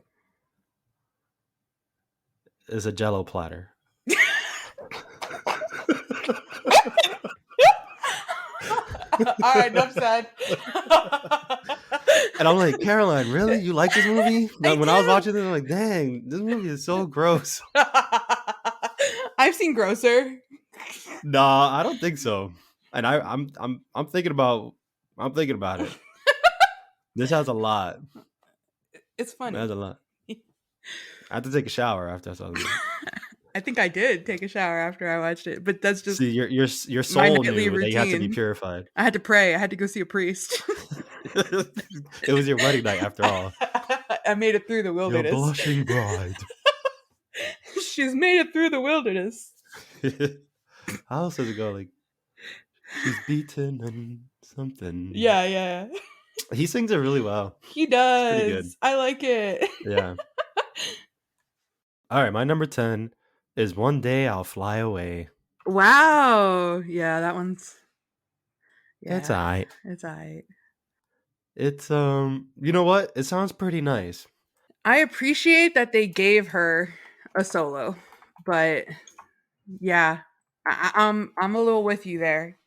Is a Jello platter. All right, enough said. And I'm like, Caroline, really? You like this movie? I When I was do. watching it, I'm like, dang, this movie is so gross. I've seen grosser. Nah, I don't think so. And I'm I'm thinking about it. This has a lot. It's It has funny. a lot. I have to take a shower after I saw the movie. I think I did take a shower after I watched it, but that's just See, your my soul nightly knew that you had to be routine. purified. I had to pray. I had to go see a priest. It was your wedding night after all. I made it through the Your wilderness. blushing bride. She's made it through the wilderness. How else does it go? Like she's beaten and something. Yeah, yeah. He sings it really well. He It's pretty good. does. I like it. Yeah. All right, my number 10 is One Day I'll Fly Away. Wow. Yeah, that one's It's yeah, alright. it's alright. It's you know what? It sounds pretty nice. I appreciate that they gave her a solo, but yeah, I'm a little with you there.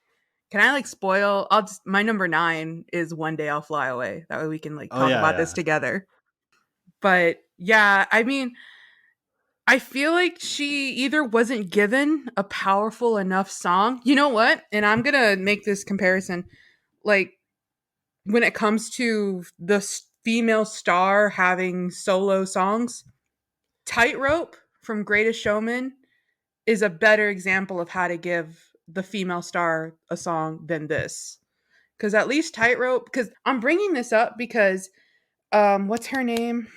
Can I like spoil? I'll just my number 9 is One Day I'll Fly Away. That way we can like Oh talk yeah, about this yeah. together. But yeah, I mean, I feel like she either wasn't given a powerful enough song. You know what? And I'm going to make this comparison. Like when it comes to the female star having solo songs, Tightrope from Greatest Showman is a better example of how to give the female star a song than this. Because at least Tightrope, because I'm bringing this up because what's her name?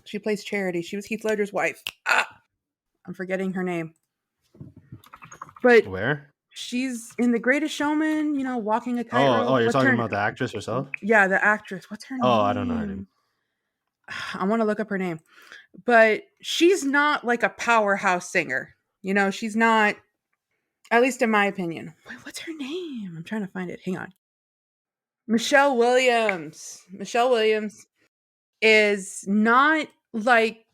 She plays Charity. She was Heath Ledger's wife. I'm forgetting her name. But Where? she's in The Greatest Showman, you know, walking a Oh, tightrope. you're What's talking her about the actress herself? Yeah, the actress. What's her Oh, I don't know her name. name? I want to look up her name. But she's not like a powerhouse singer. You know, she's not, at least in my opinion. What's her name? I'm trying to find it. Hang on. Michelle Williams. Michelle Williams is not like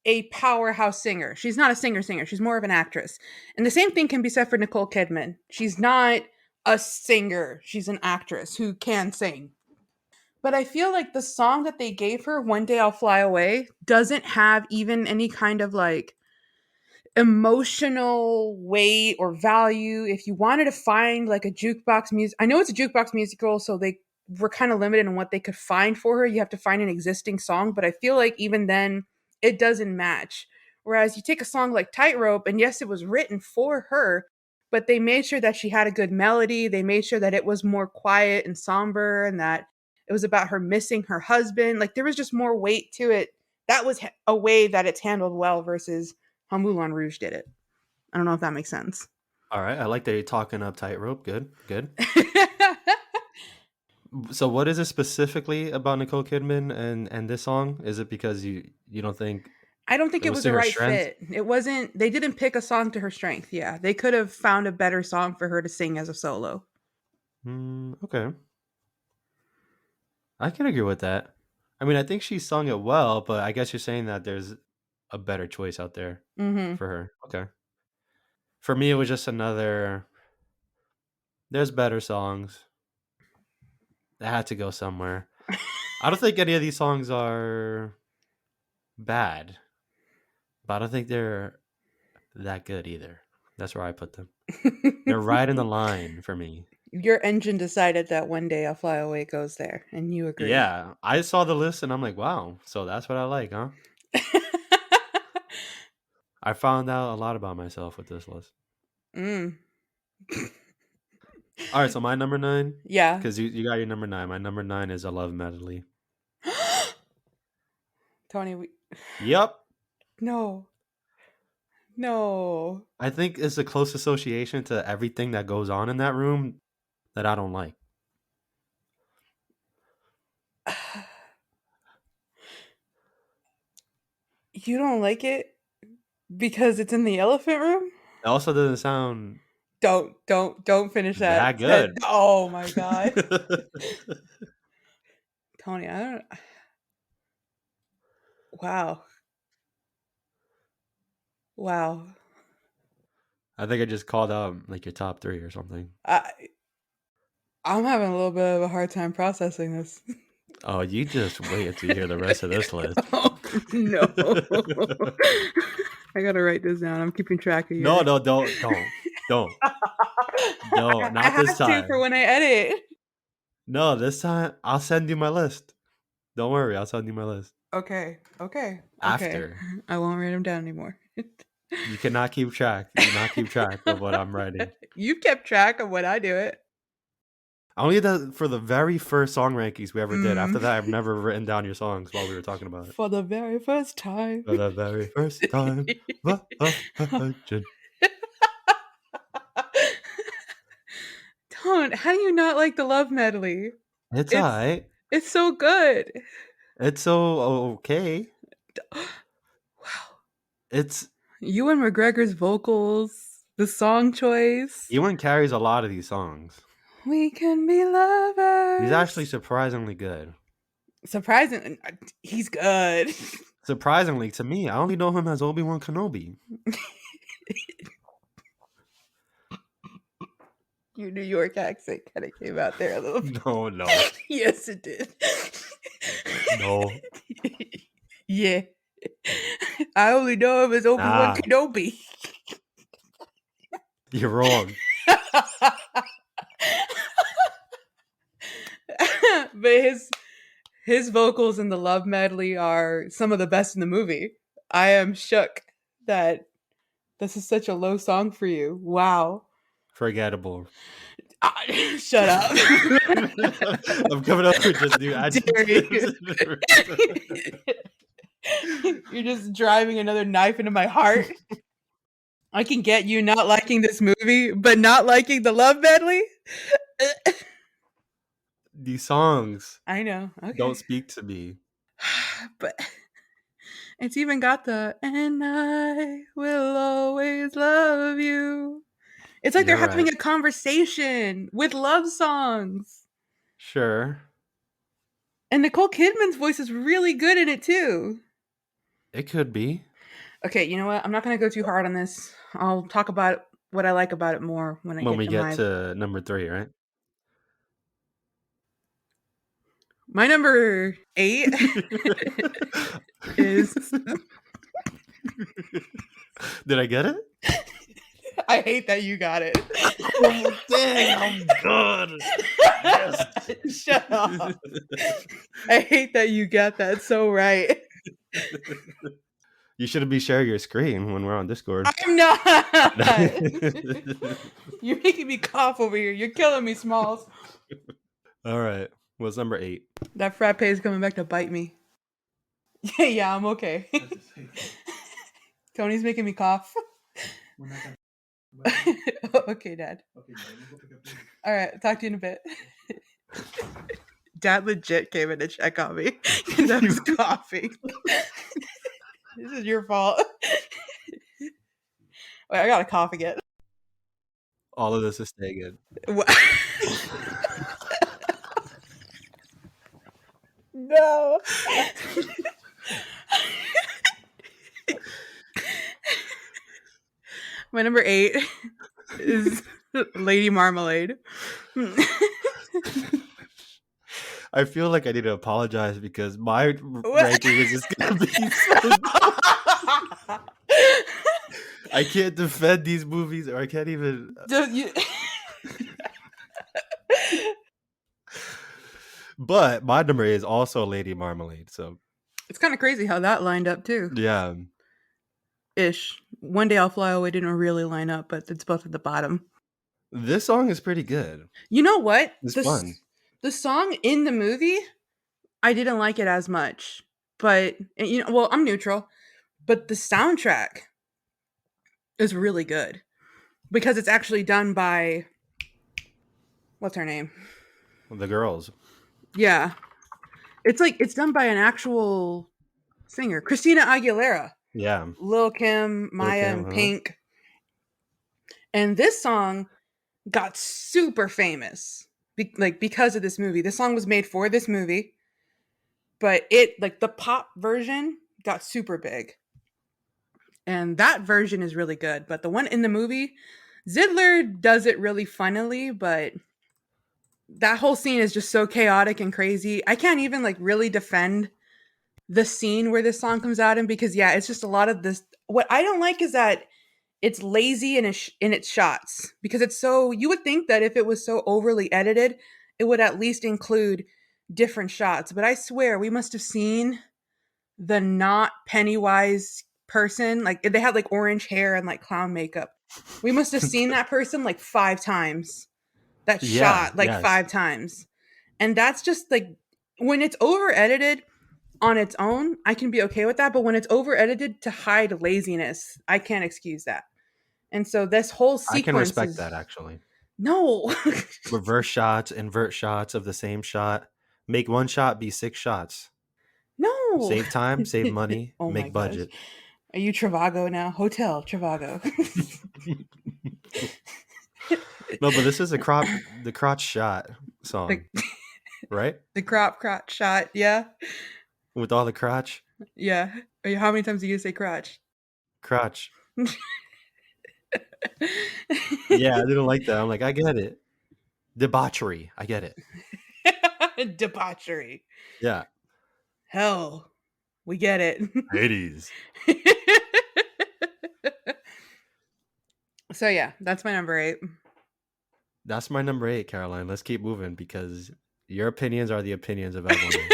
a powerhouse singer. She's not a singer. She's more of an actress. And the same thing can be said for Nicole Kidman. She's not a singer. She's an actress who can sing. But I feel like the song that they gave her, One Day I'll Fly Away, doesn't have even any kind of like emotional weight or value. If you wanted to find like a jukebox music, I know it's a jukebox musical, so they were kind of limited in what they could find for her. You have to find an existing song, but I feel like even then it doesn't match. Whereas you take a song like Tightrope, and yes, it was written for her, but they made sure that she had a good melody. They made sure that it was more quiet and somber, and that it was about her missing her husband. Like there was just more weight to it. That was a way that it's handled well versus how Moulin Rouge did it. I don't know if that makes sense. All right, I like that you're talking up tightrope. Good, good. So, what is it specifically about Nicole Kidman and this song? Is it because you don't think I don't think it it was was to the her right strength? fit. It wasn't, they didn't pick a song to her strength. Yeah. They could have found a better song for her to sing as a solo. Okay, I can agree with that. I mean, I think she sung it well, but I guess you're saying that there's a better choice out there Mhm. for her. Okay. For me, it was just another. There's better songs. They had to go somewhere. I don't think any of these songs are bad, but I don't think they're that good either. That's where I put them. They're right in the line for me. Your engine decided that one day a fly away goes there, and you agree. Yeah, I saw the list and I'm like, wow, so that's what I like, huh? I found out a lot about myself with this list. Mm. All right, so my number nine, Yeah. because you got your number nine. My number nine is a love medley. Tony, Yep. no. No. I think it's a close association to everything that goes on in that room that I don't like. You don't like it because it's in the elephant room? It also doesn't sound Don't finish that. that good. Oh my god. Tony, I don't. Wow. Wow. I think I just called out like your top three or something. I I'm having a little bit of a hard time processing this. Oh, you just wait until you hear the rest of this list. Oh, no. I gotta write this down. I'm keeping track of No, your. no, don't, don't, I not this have to for time. when I edit. No, this time I'll send you my list. Don't worry, I'll send you my list Okay. Okay. Okay. after. I won't write them down anymore. You cannot keep track. You cannot keep track of what I'm writing. You kept track of when I do it. I only did that for the very first song rankings we ever did. After Mm. that, I've never written down your songs while we were talking about it. For the very first time. For the very first time. Virgin. Don't. How do you not like the love medley? It's It's alright. it's so good. It's so okay. Wow. It's Ewan McGregor's vocals, the song choice. Ewan carries a lot of these songs. We can be He's actually lovers. surprisingly good. Surprising, he's good. Surprisingly to me, I only know him as Obi-Wan Kenobi. Your New York accent kind of came out there a little bit. No, no, Yes, it did. no. Yeah. I only know him as Obi-Wan Nah, Kenobi. you're wrong. But his vocals in the love medley are some of the best in the movie. I am shook that this is such a low song for you. Wow. Forgettable. Shut up. I'm coming up with just new How dare you. adjectives. You're just driving another knife into my heart. I can get you not liking this movie, but not liking the love medley. These songs I know. don't Okay. speak to me. But it's even got the "and I will always love you." It's like they're You're having right. a conversation with love songs. Sure. And Nicole Kidman's voice is really good in it too. It could be. Okay, you know what? I'm not going to go too hard on this. I'll talk about what I like about it more when I When get we to get my to number 3, right? my number 8 is Did I get it? I hate that you got it. Oh, dang, I'm good. Yes. Shut up. I hate that you got that so right. You shouldn't be sharing your screen when we're on Discord. I'm not. You're making me cough over here. You're killing me, Smalls. All right. What's number 8? That frappe is coming back to bite me. Yeah, I'm okay. Tony's making me cough. Okay, Dad. All right, talk to you in a bit. Dad legit came in to check on me because I was coughing. This is your fault. Wait, I gotta cough again. All of this is staying in. No. My number 8 is Lady Marmalade. I feel like I need to apologize because my ranking is just gonna be so. I can't defend these movies, or I can't even. But my number 8 is also Lady Marmalade. So it's kind of crazy how that lined up too. yeah, Ish. One Day I'll Fly Away didn't really line up, but it's both at the bottom. this song is pretty good. You know what? It's fun. The song in the movie, I didn't like it as much. But well, I'm neutral. But the soundtrack is really good because it's actually done by what's her name? The girls. Yeah. It's done by an actual singer, Christina Aguilera. Yeah. Lil Kim, Maya, and Pink. And this song got super famous because of this movie. This song was made for this movie, but the pop version got super big. And that version is really good, but the one in the movie, Zidler does it really funnily, but that whole scene is just so chaotic and crazy. I can't even really defend the scene where this song comes out in because it's just a lot of this. What I don't like is that it's lazy in its shots because it's so. You would think that if it was so overly edited, it would at least include different shots. But I swear we must have seen the not Pennywise person. Like they had orange hair and clown makeup. We must have seen that person 5 times. That shot yes. 5 times. And that's just when it's over edited on its own, I can be okay with that. But when it's over edited to hide laziness, I can't excuse that. And so this whole sequence I can respect that actually. No. Reverse shots, invert shots of the same shot. Make one shot be 6 shots. No. Save time, save money, make budget. Gosh. Are you Trivago now? Hotel Trivago. No, but this is the crotch shot song, right? The crotch shot, yeah. With all the crotch. Yeah. How many times do you say crotch? Crotch. Yeah, I didn't like that. I'm like, I get it. Debauchery. I get it. Debauchery. Yeah. Hell, we get it. Hades. So yeah, that's my number 8. That's my number 8, Caroline. Let's keep moving because your opinions are the opinions of everyone.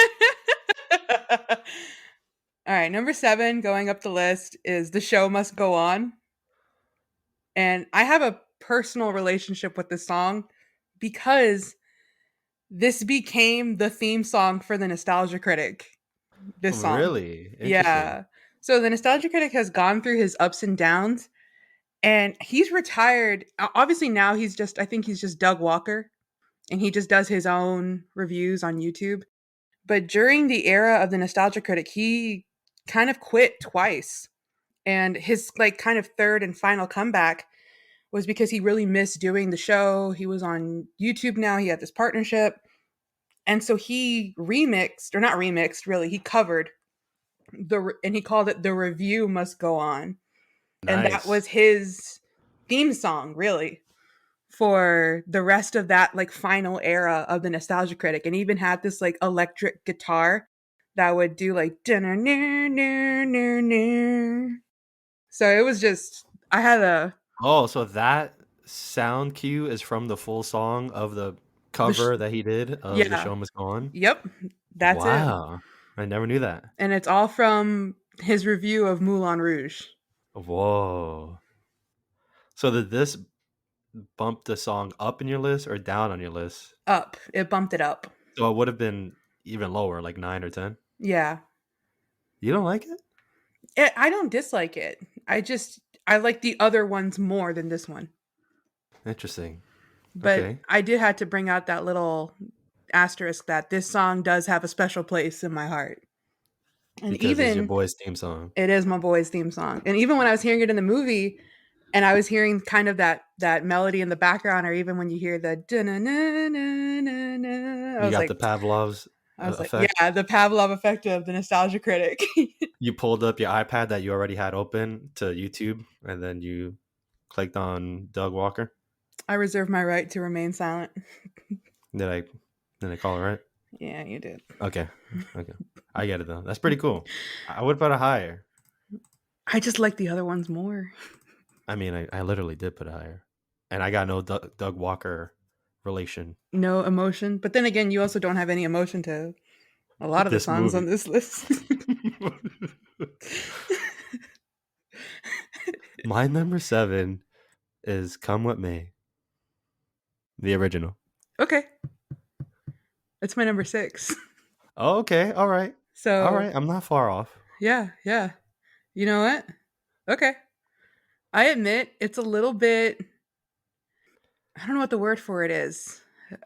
All right, number 7 going up the list is The Show Must Go On. And I have a personal relationship with this song because this became the theme song for the Nostalgia Critic. This song. Really? Yeah. So the Nostalgia Critic has gone through his ups and downs and he's retired. Obviously now I think he's just Doug Walker and he just does his own reviews on YouTube. But during the era of the Nostalgia Critic, he kind of quit twice. And his kind of third and final comeback was because he really missed doing the show. He was on YouTube now. He had this partnership. And so he remixed, or not remixed, really, he covered and he called it The Review Must Go On. Nice. And that was his theme song, really, for the rest of that final era of the Nostalgia Critic. And even had this electric guitar that would do so it was just, I had a... Oh, so that sound cue is from the full song of the cover that he did of The Show Must Go On? Yep. That's it. Wow. I never knew that. And it's all from His review of Moulin Rouge. Whoa. So did this bump the song up in your list or down on your list? Up. It bumped it up. So it would have been even lower, like 9 or 10? Yeah. You don't like it? I don't dislike it. I like the other ones more than this one. Interesting. But Okay. I did have to bring out that little asterisk that this song does have a special place in my heart. And Because it's your even boy's theme song. it is my boy's theme song. And even when I was hearing it in the movie and I was hearing kind of that melody in the background, or even when you hear the I You was got the like, Pavlov's effect. yeah, the Pavlov effect of the nostalgia critic. You pulled up your iPad that you already had open to YouTube, and then you clicked on Doug Walker. I reserve my right to remain silent. Did I did I call it right? Yeah, you did. Okay. Okay. I get it though. That's pretty cool. I would put it higher. I just like the other ones more. I mean, I literally did put it higher. And I got no Doug Walker relation. No emotion. But then again, you also don't have any emotion to a lot of the This songs on movie. this list. My number 7 is Come What May, the original. Okay. It's my number 6. Oh, okay. All right. All So, right. I'm not far off. yeah, yeah. You know what? Okay. I admit it's a little bit, I don't know what the word for it is.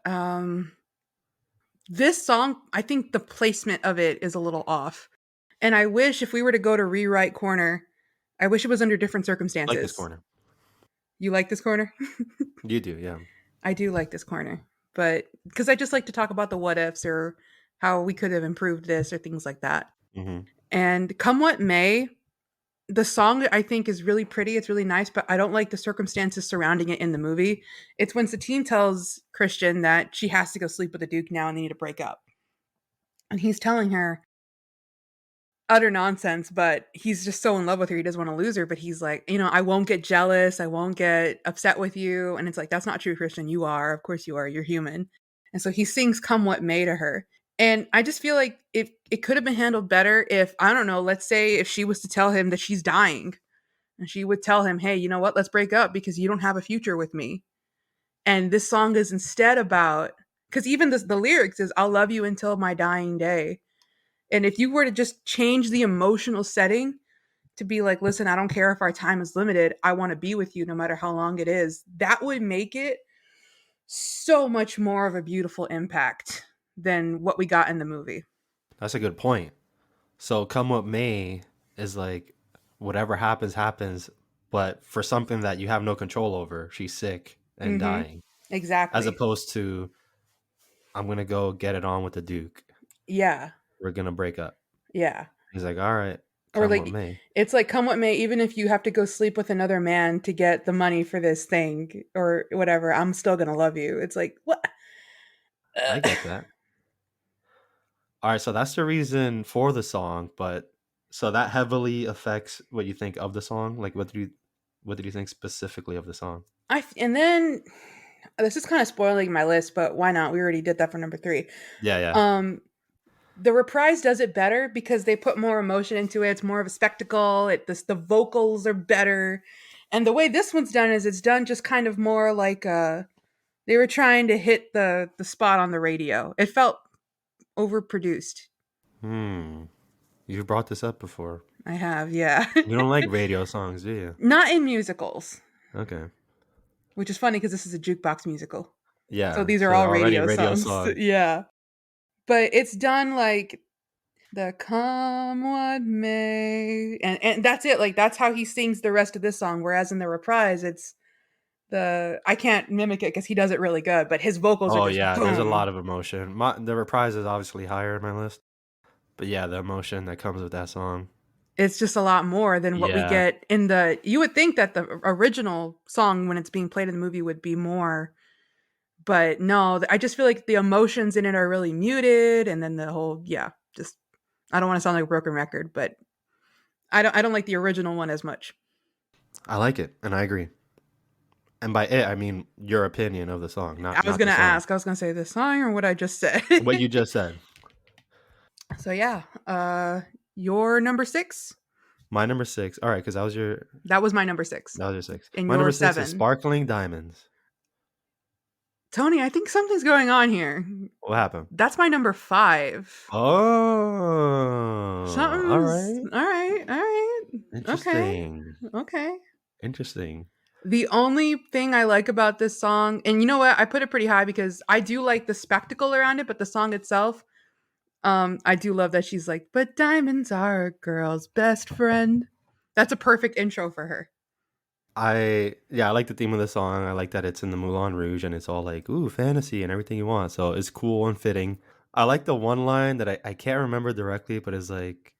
Um this song, I think the placement of it is a little off. And I wish if we were to go to rewrite corner, I wish it was under different I like this circumstances. corner. You like this corner? You do, yeah. I do like this corner, but because I just like to talk about the what ifs or how we could have improved this or things like that. Hmm. And come what may, the song I think is really pretty. It's really nice, but I don't like the circumstances surrounding it in the movie. It's when Satine tells Christian that she has to go sleep with the Duke now and they need to break up. And he's telling her utter nonsense, but he's just so in love with her. He doesn't want to lose her, but he's like, I won't get jealous. I won't get upset with you. And it's like, that's not true, Christian. You are. Of course you are. You're human. And so he sings Come What May to her. And I just feel like it could have been handled better if, I don't know, let's say if she was to tell him that she's dying and she would tell him, hey, you know what? Let's break up because you don't have a future with me. And this song is instead about, because even the lyrics is, I'll love you until my dying day. And if you were to just change the emotional setting to be like, listen, I don't care if our time is limited. I want to be with you no matter how long it is. That would make it so much more of a beautiful impact than what we got in the movie. That's a good point. So Come What May is like whatever happens, happens, but for something that you have no control over, she's sick and Mhm. dying. As Exactly. opposed to I'm gonna go get it on with the Duke. Yeah. We're gonna break up. Yeah. He's like, all right, Or come what like may. it's like come what may, even if you have to go sleep with another man to get the money for this thing or whatever, I'm still going to love you. It's like, what? I get that. All right, so that's the reason for the song, but so that heavily affects what you think of the song. Like, what did you think specifically of the song? And then this is kind of spoiling my list, but why not? We already did that for number 3. Yeah, yeah. Um the reprise does it better because they put more emotion into it. It's more of a spectacle. The vocals are better. And the way this one's done is it's done just kind of more like they were trying to hit the spot on the radio. It felt overproduced. Hmm. You've brought this up before. I have, yeah. You don't like radio songs, do you? Not in musicals, Okay. which is funny because this is a jukebox musical. So Yeah. these are So all already radio radio songs. song. Yeah. But it's done like the come what may, and that's it. Like that's how he sings the rest of this song. Whereas in the reprise, it's I can't mimic it because he does it really good, but his vocals are Oh just yeah, there's a boom. lot of emotion. The reprise is obviously higher in my list, but yeah, the emotion that comes with that song. It's just a lot more than what we Yeah, get in the. You would think that the original song when it's being played in the movie would be more, but no. I just feel like the emotions in it are really muted, and then the whole just I don't want to sound like a broken record, but I don't like the original one as much. I like it, and I agree. And by it, I mean your opinion of the song, I not was not the gonna song. ask. I was gonna say the song or what I just said. What you just said. So yeah, your number 6. My number 6. All right, because That was my number 6. that was your 6. And My your number 6 is 7. Sparkling Diamonds. Tony, I think something's going on here. What happened? That's my number 5. Oh, all Something's right. all right. All right. Okay. Interesting. Okay. Interesting. The only thing I like about this song, and you know what? I put it pretty high because I do like the spectacle around it, but the song itself, I do love that she's like, "But diamonds are a girl's best friend." That's a perfect intro for her. I like the theme of the song. I like that it's in the Moulin Rouge and it's all like, ooh, fantasy and everything you want. So it's cool and fitting. I like the one line that I can't remember directly, but it's like,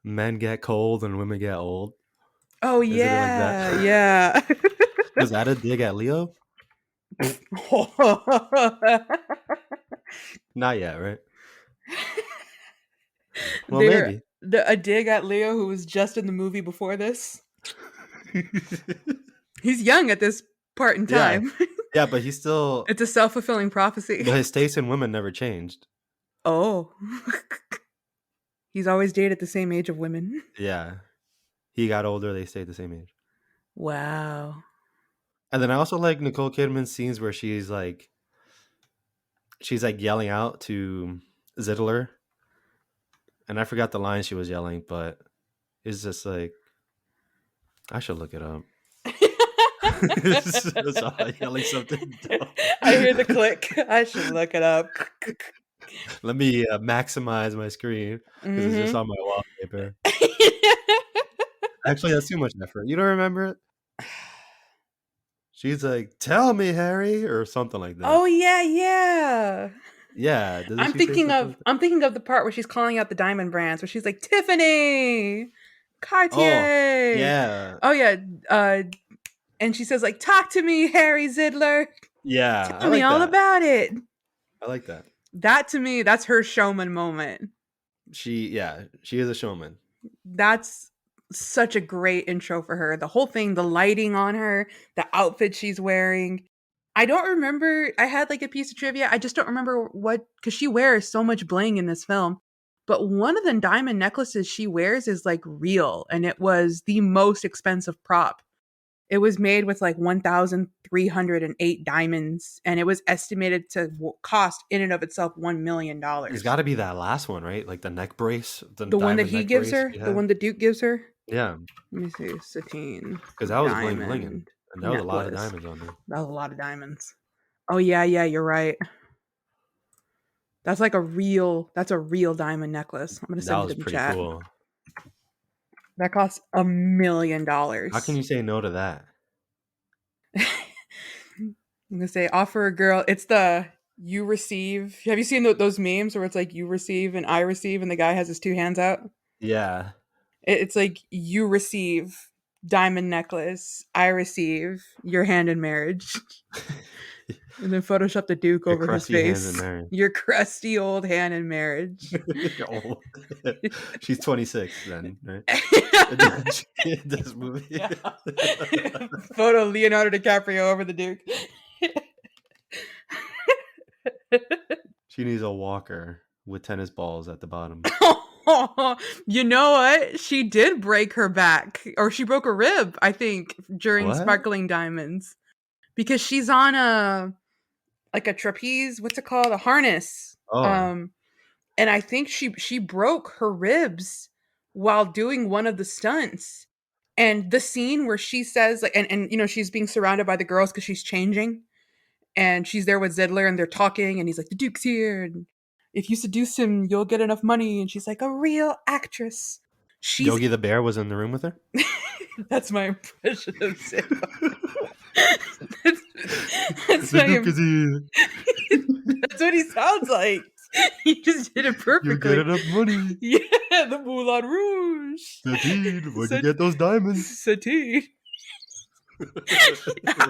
men get cold and women get old. Oh Isn't it like that? yeah, yeah. Was that a dig at Leo? Not yet, right? Well, They were maybe. a dig at Leo, who was just in the movie before this. He's young at this part in Yeah. time. Yeah, but he's still, It's a self-fulfilling prophecy. but his taste in women never changed. Oh. He's always dated the same age of women. Yeah. He got older, they stayed the same age. Wow. And then I also like Nicole Kidman's scenes where she's like yelling out to Zidler. And I forgot the line she was yelling, but it's just like, I should look it up. It's all yelling something dumb. I hear the click. I should look it up. Let me maximize my screen because it's just Mm-hmm. on my wallpaper. Actually, that's too much effort. You don't remember it? She's like, "Tell me, Harry," or something like that. Oh yeah, yeah. Yeah, doesn't she say something like that? I'm thinking of the part where she's calling out the diamond brands, where she's like Tiffany, Oh, Cartier. yeah, Oh yeah, and she says like, "Talk to me, Harry Zidler. yeah. I Tell me like all that. about it." I like that. That to me, that's her showman moment. She is a showman. That's such a great intro for her. The whole thing, the lighting on her, the outfit she's wearing. I don't remember. I had like a piece of trivia. I just don't remember what, because she wears so much bling in this film. But one of the diamond necklaces she wears is like real, and it was the most expensive prop. It was made with like 1,308 diamonds, and it was estimated to cost in and of itself It's $1 million. got to be that last one, right? Like the neck brace, the The one that diamond he neck gives brace her, she the had. one the Duke gives her. Yeah, Let me see, Satine because that was bling blinging, diamond and there was a lot of necklace. diamonds on there. That was a lot of diamonds. Oh yeah, yeah, you're right. That's like that's a real diamond necklace. I'm gonna That send it was in the pretty chat. cool. That costs $1 million. How can you say no to that? I'm gonna say offer a girl. It's the you receive. Have you seen those memes where it's like you receive and I receive, and the guy has his two hands out? Yeah. It's like you receive diamond necklace, I receive your hand in marriage. And then Photoshop the Duke Your over his crusty hands in face. marriage. Your crusty old hand in marriage. You're old. She's 26 then, right? In this movie. Photo Leonardo DiCaprio over the Duke. She needs a walker with tennis balls at the bottom. You know what? She did break her back, or she broke a rib, I think, during What? Sparkling Diamonds, because she's on a like a trapeze. What's it called? A harness. Oh, And I think she broke her ribs while doing one of the stunts. And the scene where she says like, and you know, she's being surrounded by the girls because she's changing, and she's there with Zidler and they're talking, and he's like, the Duke's here, and if you seduce him you'll get enough money, and she's like, a real actress. She's Yogi the Bear was in the room with her? that's my impression of Zidler. that's, that's The my Duke is here. that's what he sounds like. He just did it You perfectly. get enough money. Yeah, the Moulin Rouge. Satine, where'd you get those diamonds? Satine.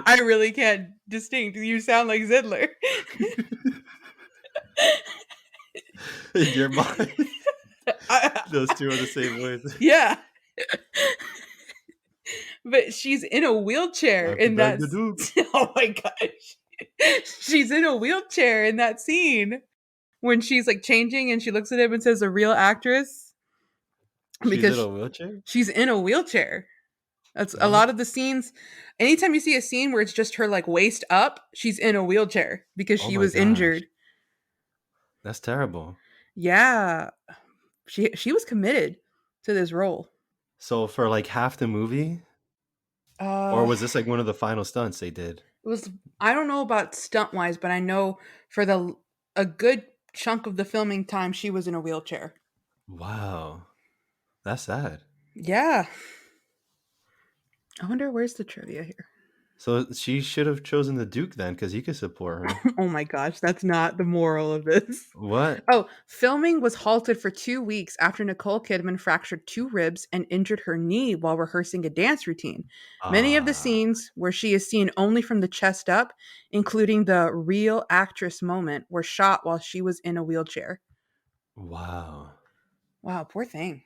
I really can't distinct. You sound like Zidler. In your mind, I, those two are the same voice. yeah. But she's in a wheelchair Have to in beg that. the Duke. Oh my gosh. She's in a wheelchair in that scene when she's like changing and she looks at him and says, a real actress. She's in because a wheelchair? she's in a wheelchair. That's a What? lot of the scenes. Anytime you see a scene where it's just her like waist up, she's in a wheelchair because Oh she my was gosh. injured. That's terrible. Yeah, she was committed to this role. So for like half the movie, or Uh, was this like one of the final stunts they did? it was I don't know about stunt wise, but I know for the a good chunk of the filming time she was in a wheelchair. Wow. That's sad. Yeah, I wonder where's the trivia here. So she should have chosen the Duke then, because he could support her. Oh my gosh, that's not the moral of this. What? Oh, filming was halted for 2 weeks after Nicole Kidman fractured two ribs and injured her knee while rehearsing a dance routine. Many of the Ah, scenes where she is seen only from the chest up, including the real actress moment, were shot while she was in a wheelchair. wow. Wow, poor thing.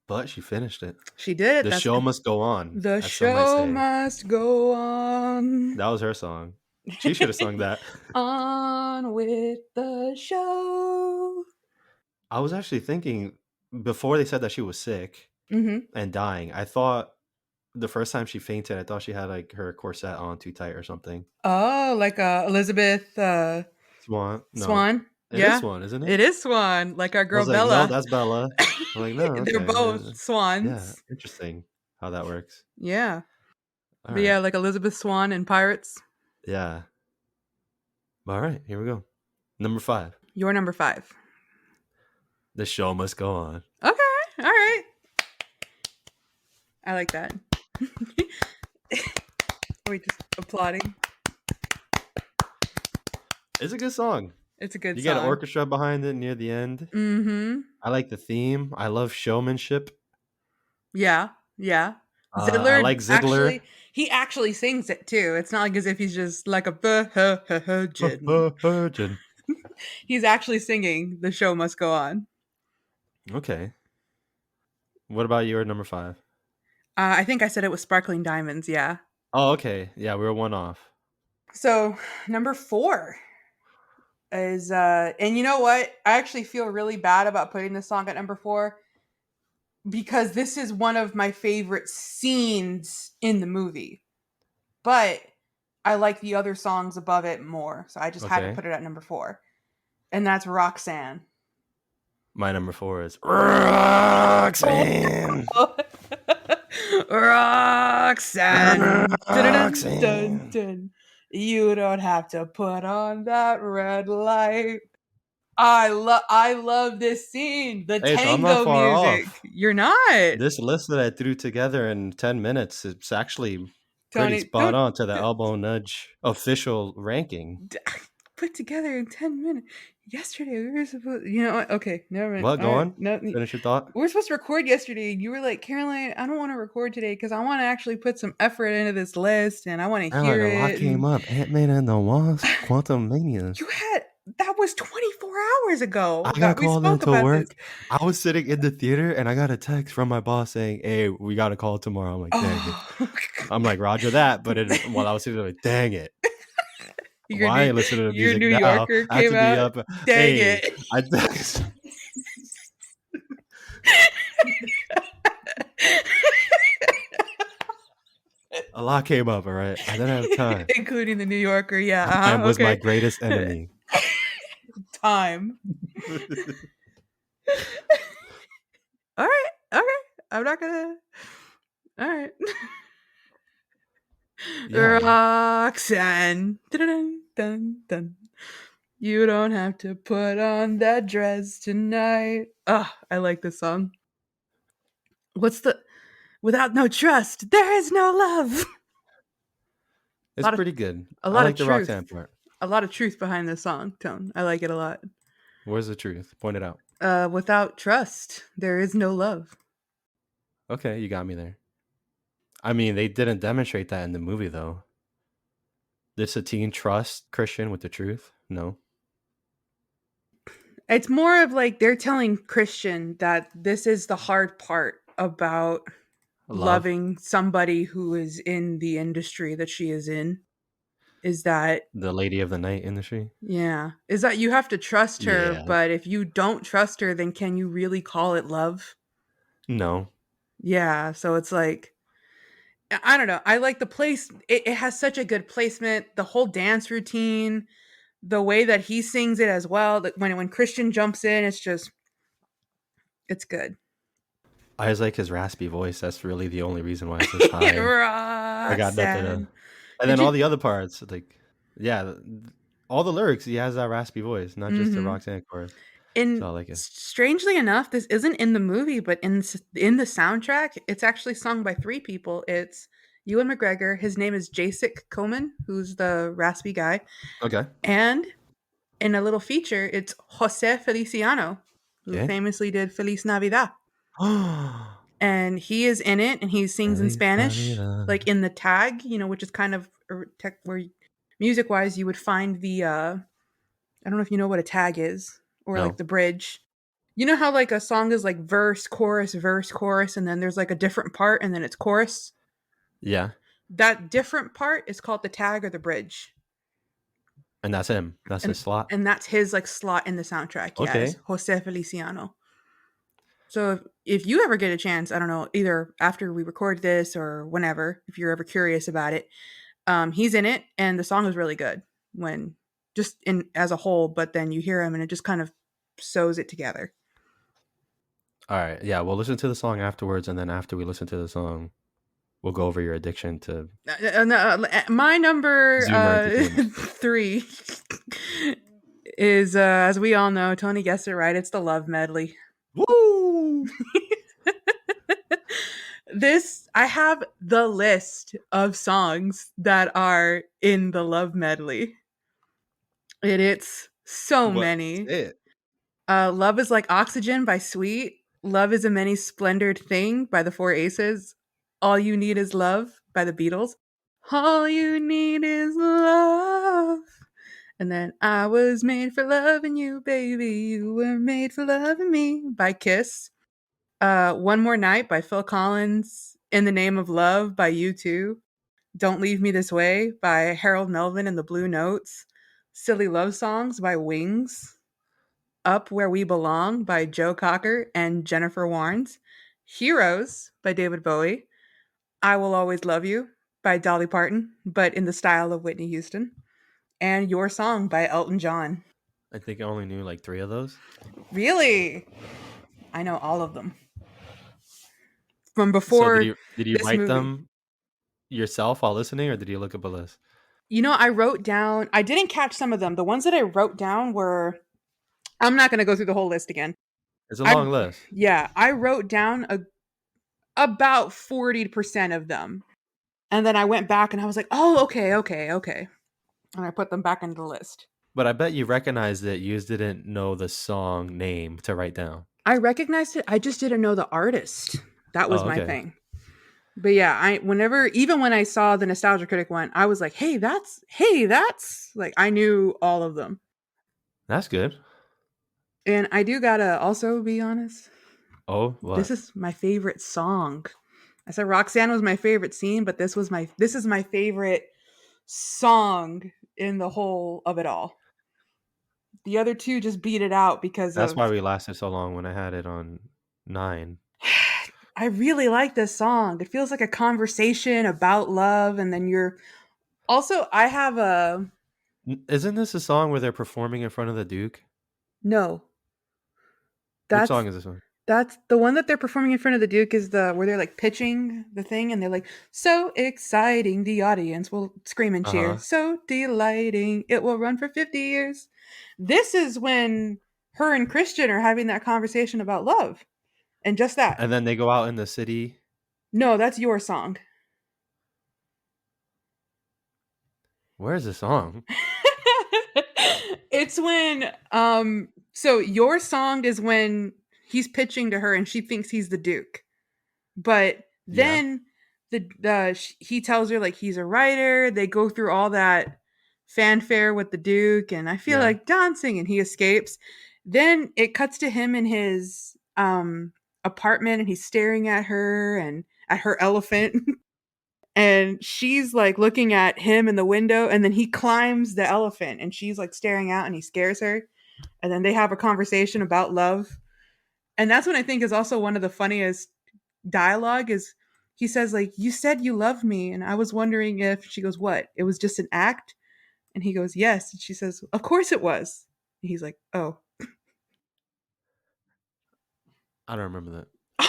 But she finished it. She did it. The That's show must go on, the as some might show say. must go on. That was her song. She should have sung that. On with the show. I was actually thinking before they said that she was sick Hmm. and dying, I thought the first time she fainted, I thought she had like her corset on too tight or something. Oh, like Elizabeth Swan? No. Swan. It is Yeah, Swan, isn't it? it is Swan, like our I girl was like, no, Bella. that's Bella. I'm like, no, They're both okay. Yeah, swans. interesting how that works. Yeah. All But right. yeah, like Elizabeth Swan in Pirates. Yeah. All right, here we go. Number 5. You're number 5. The show must go on. Okay. All right. I like that. Are we just applauding? It's a good song. It's a good You get an song. orchestra behind it near the end. Mm-hmm. I like the theme. I love showmanship. Yeah. Yeah. I Zidler like Ziggler. actually he actually sings it too. It's not like as if he's just like a virgin. Virgin. He's actually singing "The Show Must Go On." Okay. What about your number 5? I think I said it was "Sparkling Diamonds." Yeah. Oh, okay. Yeah, we were one off. So number 4 is and you know what? I actually feel really bad about putting this song at number 4 because this is one of my favorite scenes in the movie. But I like the other songs above it more. So I just had to Okay. put it at number 4. And that's Roxanne. My number 4 is Oh. Roxanne. Roxanne. Dun, dun, Roxanne. dun. You don't have to put on that red light. I love this scene. The Hey, so I'm not tango far music. off. You're not. This list that I threw together in 10 minutes, it's actually pretty Tony, spot don't on to the elbow nudge official ranking. d- put together in 10 minutes. Yesterday we were supposed, you know what? Okay, never mind. What? All Go right. on. No, Finish your thought. we were supposed to record yesterday. And you were like, Caroline, I don't want to record today because I want to actually put some effort into this list and I want to Caroline, hear a lot it. came And up. Ant-Man and the Wasp, Quantum Mania. you had that was 24 hours ago I got that we called spoke into about this. work. I was sitting in the theater and I got a text from my boss saying, "Hey, we got a call tomorrow." I'm like, "Dang it." Oh, I'm like, "Roger that." But while I was sitting there, like, "Dang it. your Why new ain't listening to your music New now? Yorker I have came to be out. up." Dang Hey, it. I a lot came up, all right? I didn't have time. Including the New Yorker. Yeah. Time was my Okay. greatest enemy. Time. All right. Okay. I'm not gonna. All right. Yeah. Roxanne. Dun, dun, dun. You don't have to put on that dress tonight. Ah, I like this song. What's the without no trust, there is no love. A It's lot of pretty good. a I lot of like the truth. Roxanne part. A lot of truth behind this song, Tone. I like it a lot. Where's the truth? Point it out. Without trust, there is no love. Okay, you got me there. I mean, they didn't demonstrate that in the movie, though. Did Satine trust Christian with the truth? No. It's more of like they're telling Christian that this is the hard part about Love? loving somebody who is in the industry that she is in. Is that The Lady of the Night industry? yeah, is that you have to trust her, Yeah. but if you don't trust her, then can you really call it love? No. Yeah, so it's like I don't know. I like the place. It has such a good placement. The whole dance routine, the way that he sings it as well. That when Christian jumps in, it's just it's good. I just like his raspy voice. That's really the only reason why it's this high. I got nothing Roxanne. to. And Did then all you? the other parts, like, yeah, all the lyrics, he has that raspy voice, not just the Mm-hmm. Roxanne chorus. So And I like it. strangely enough, this isn't in the movie, but in the soundtrack, it's actually sung by three people. It's Ewan McGregor. His name is Jacek Coman, who's the raspy guy, Okay. and in a little feature, it's Jose Feliciano, who Okay. famously did Feliz Navidad. And he is in it and he sings in Feliz Spanish, like Navidad. in the tag, which is kind of where music wise you would find the I don't know if you know what a tag is or like No. the bridge. You know how like a song is like verse, chorus, and then there's like a different part and then it's chorus? Yeah. That different part is called the tag or the bridge. And that's him. That's And his slot. and that's his like slot in the soundtrack. Yeah, is Okay. Jose Feliciano. So if you ever get a chance, I don't know, either after we record this or whenever, if you're ever curious about it, he's in it, and the song is really good when just in as a whole. But then you hear him, and it just kind of sews it together. All right. Yeah. We'll listen to the song afterwards. And then after we listen to the song, we'll go over your addiction to My number Zoomer Entertainment. three is, as we all know, Tony guessed it right. It's the Love Medley. Woo! This I have the list of songs that are in the Love Medley. And it's so What? many. Say it. Love is Like Oxygen by Sweet. Love is a Many Splendored Thing by the Four Aces. All You Need Is Love by the Beatles. All You Need Is Love. And then I Was Made for Loving You, Baby. You Were Made for Loving Me by Kiss. One More Night by Phil Collins. In the Name of Love by U2. Don't Leave Me This Way by Harold Melvin and the Blue Notes. Silly Love Songs by Wings. Up Where We Belong by Joe Cocker and Jennifer Warnes. Heroes by David Bowie. I Will Always Love You by Dolly Parton, but in the style of Whitney Houston. And Your Song by Elton John. I think I only knew like three of those. Really? I know all of them. From So did before you this write movie. them yourself while listening, or did you look up a list? I wrote down, I didn't catch some of them. The ones that I wrote down were, I'm not going to go through the whole list again. It's a I, long list. yeah, I wrote down about 40% of them. And then I went back and I was like, oh, okay, okay, okay. And I put them back into the list. But I bet you recognized it. You just didn't know the song name to write down. I recognized it. I just didn't know the artist. That was Oh, my okay. thing. But yeah, even when I saw the Nostalgia Critic one, I was like, hey, that's like, I knew all of them. That's good. And I do gotta also be honest, Oh, this what? is my favorite song. I said Roxanne was my favorite scene, but this is my favorite song in the whole of it all. The other two just beat it out because That's of why we lasted so long when I had it on 9. I really like this song. It feels like a conversation about love and then you're also I have a Isn't this a song where they're performing in front of the Duke? no. Which That's song is this one? that's the one that they're performing in front of the Duke is the where they're like pitching the thing and they're like so exciting the audience will scream and cheer. Uh-huh. So delighting. It will run for 50 years. This is when her and Christian are having that conversation about love. And just that. And then they go out in the city. No, that's your song. Where's the song? It's when so your song is when he's pitching to her and she thinks he's the Duke. But Yeah. then he tells her like he's a writer. They go through all that fanfare with the Duke and I feel Yeah. like dancing and he escapes. Then it cuts to him in his apartment and he's staring at her and at her elephant and she's like looking at him in the window and then he climbs the elephant and she's like staring out and he scares her and then they have a conversation about love and that's when I think is also one of the funniest dialogue is he says like, "You said you love me and I was wondering if," she goes, "What? It was just an act?" And he goes, "Yes." And she says, "Of course it was." And he's like, "Oh." I don't remember that.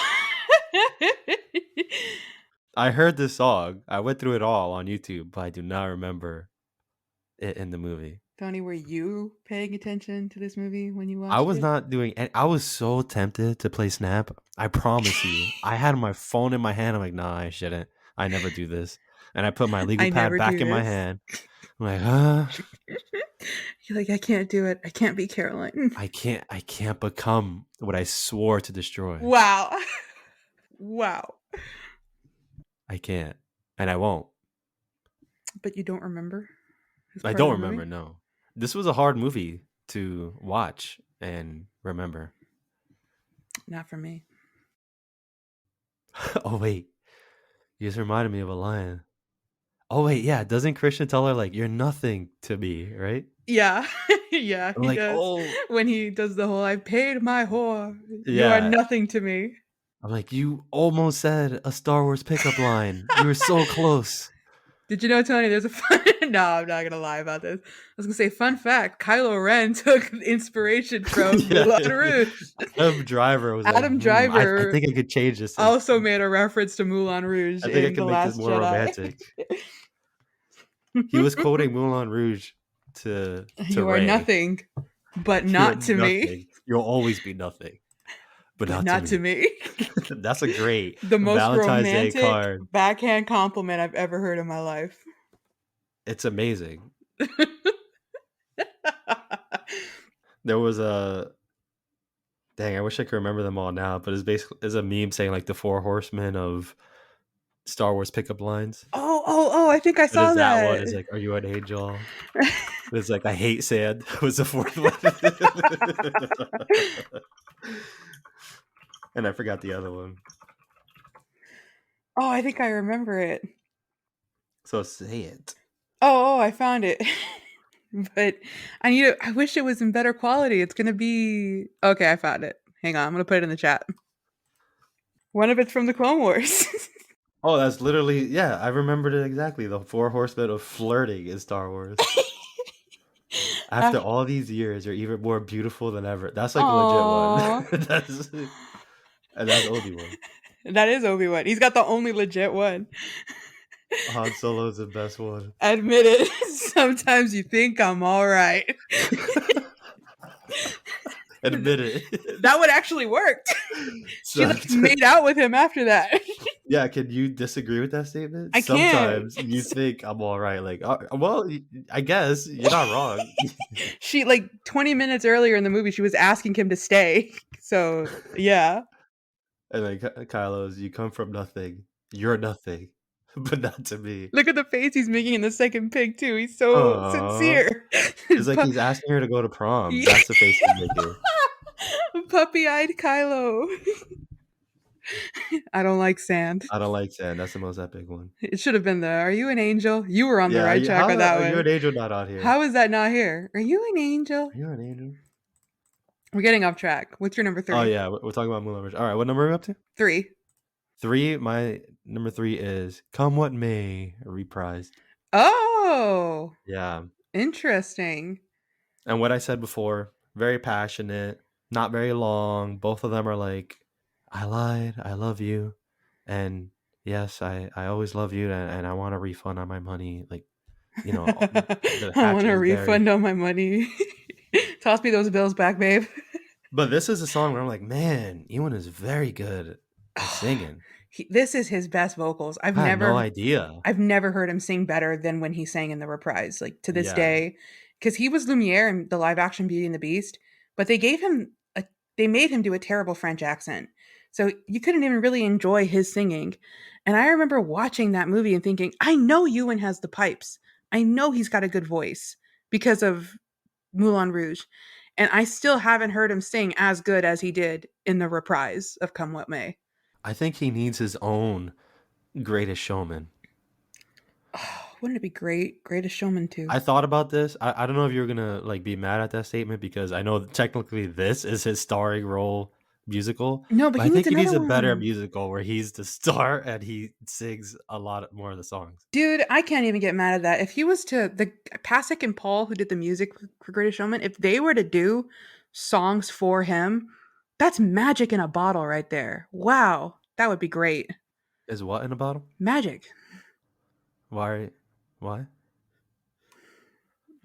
I heard this song. I went through it all on YouTube, but I do not remember it in the movie. Tony, were you paying attention to this movie when you I watched was it? not doing I was so tempted to play Snap. I promise you. I had my phone in my hand. I'm like, nah, I shouldn't. I never do this. And I put my legal I pad never back do in my this. hand. I'm like, huh? You're like, I can't do it. I can't be Caroline. I can't become what I swore to destroy. Wow. Wow. I can't. And I won't. But you don't remember this I part of don't the remember, movie? no. This was a hard movie to watch and remember. Not for me. Oh wait. You just reminded me of a line. Oh wait, yeah. Doesn't Christian tell her like you're nothing to me, right? Yeah. Yeah, I'm he like, does. oh When he does the whole, "I paid my whore. You are yeah. nothing to me." I'm like, you almost said a Star Wars pickup line. You were so close. Did you know, Tony, there's a fun no, I'm not gonna lie about this. I was gonna say, fun fact, Kylo Ren took inspiration from Yeah. Moulin Rouge. Adam Driver was like, Adam I Driver think I could change this. also made a reference to Moulin Rouge I think I in could The make this Last more Jedi. romantic. He was quoting Moulin Rouge to You are Ray. nothing, but You're not to me. nothing. You'll always be nothing, but But not to not to me. me. That's a great The most Valentine's Day romantic card. backhand compliment I've ever heard in my life. It's amazing. There was a dang. I wish I could remember them all now, but it's basically is a meme saying like the four horsemen of Star Wars pickup lines. Oh, I think I It is saw that one. that. Is like, "Are you an angel?" It's like, "I hate sand." Was the fourth one, and I forgot the other one. Oh, I think I remember it. So say it. Oh, I found it. But I wish it was in better quality. It's gonna be okay, I found it. Hang on, I'm gonna put it in the chat. One of it's from the Clone Wars. Oh, that's literally yeah. I remembered it exactly. The four horsemen of flirting in Star Wars. After all these years, you're even more beautiful than ever. That's like a legit one. Aww. That's and that's Obi-Wan. That is Obi-Wan. He's got the only legit one. Han Solo's the best one. Admit it. Sometimes you think I'm all right. Admit it. That would actually work. She So, like made out with him after that. yeah, can you disagree with that statement? I can't. Sometimes you think I'm all right. Like, well, I guess you're not wrong. She like 20 minutes earlier in the movie, she was asking him to stay. So yeah. And then Kylo's, you come from nothing. You're nothing, but not to me. Look at the face he's making in the second pig too. He's so Aww. sincere. It's like he's asking her to go to prom. Yeah. That's the face he's making. Puppy-eyed Kylo. I don't like sand. I don't like sand. That's the most epic one. It should have been the "Are you an angel?" You were on the Yeah, right track how with that are you one. an angel not on here? How is that not here? Are you an angel? Are you an angel? We're getting off track. What's your number Oh 3? yeah, we're talking about Moulin Rouge. All right, what number are we up to? 3. 3. My number 3 is "Come What May" reprised. Oh, Yeah, interesting. and what I said before, very passionate, not very long. Both of them are like, "I lied, I love you, and yes, I always love you, and I want a refund on my money." Like, the I want hatchet a is very. refund on my money. Toss me those bills back, babe. But this is a song where I'm like, man, Ewan is very good at singing. This is his best vocals. I had no idea. I've never heard him sing better than when he sang in the reprise, like to this Yeah, day, because he was Lumiere in the live action Beauty and the Beast, but they made him do a terrible French accent, so you couldn't even really enjoy his singing. And I remember watching that movie and thinking, I know Ewan has the pipes. I know he's got a good voice because of Moulin Rouge, and I still haven't heard him sing as good as he did in the reprise of Come What May. I think he needs his own Greatest Showman. Oh, wouldn't it be great? Greatest Showman too. I thought about this. I don't know if you're gonna like be mad at that statement because I know technically this is his starring role musical, No, but but he I needs think he needs another a better one. musical where he's the star and he sings a lot more of the songs. Dude, I can't even get mad at that. If he was to the Pasek and Paul who did the music for Greatest Showman, if they were to do songs for him, that's magic in a bottle right there. Wow, that would be great. Is what in a bottle? Magic. Why? Why?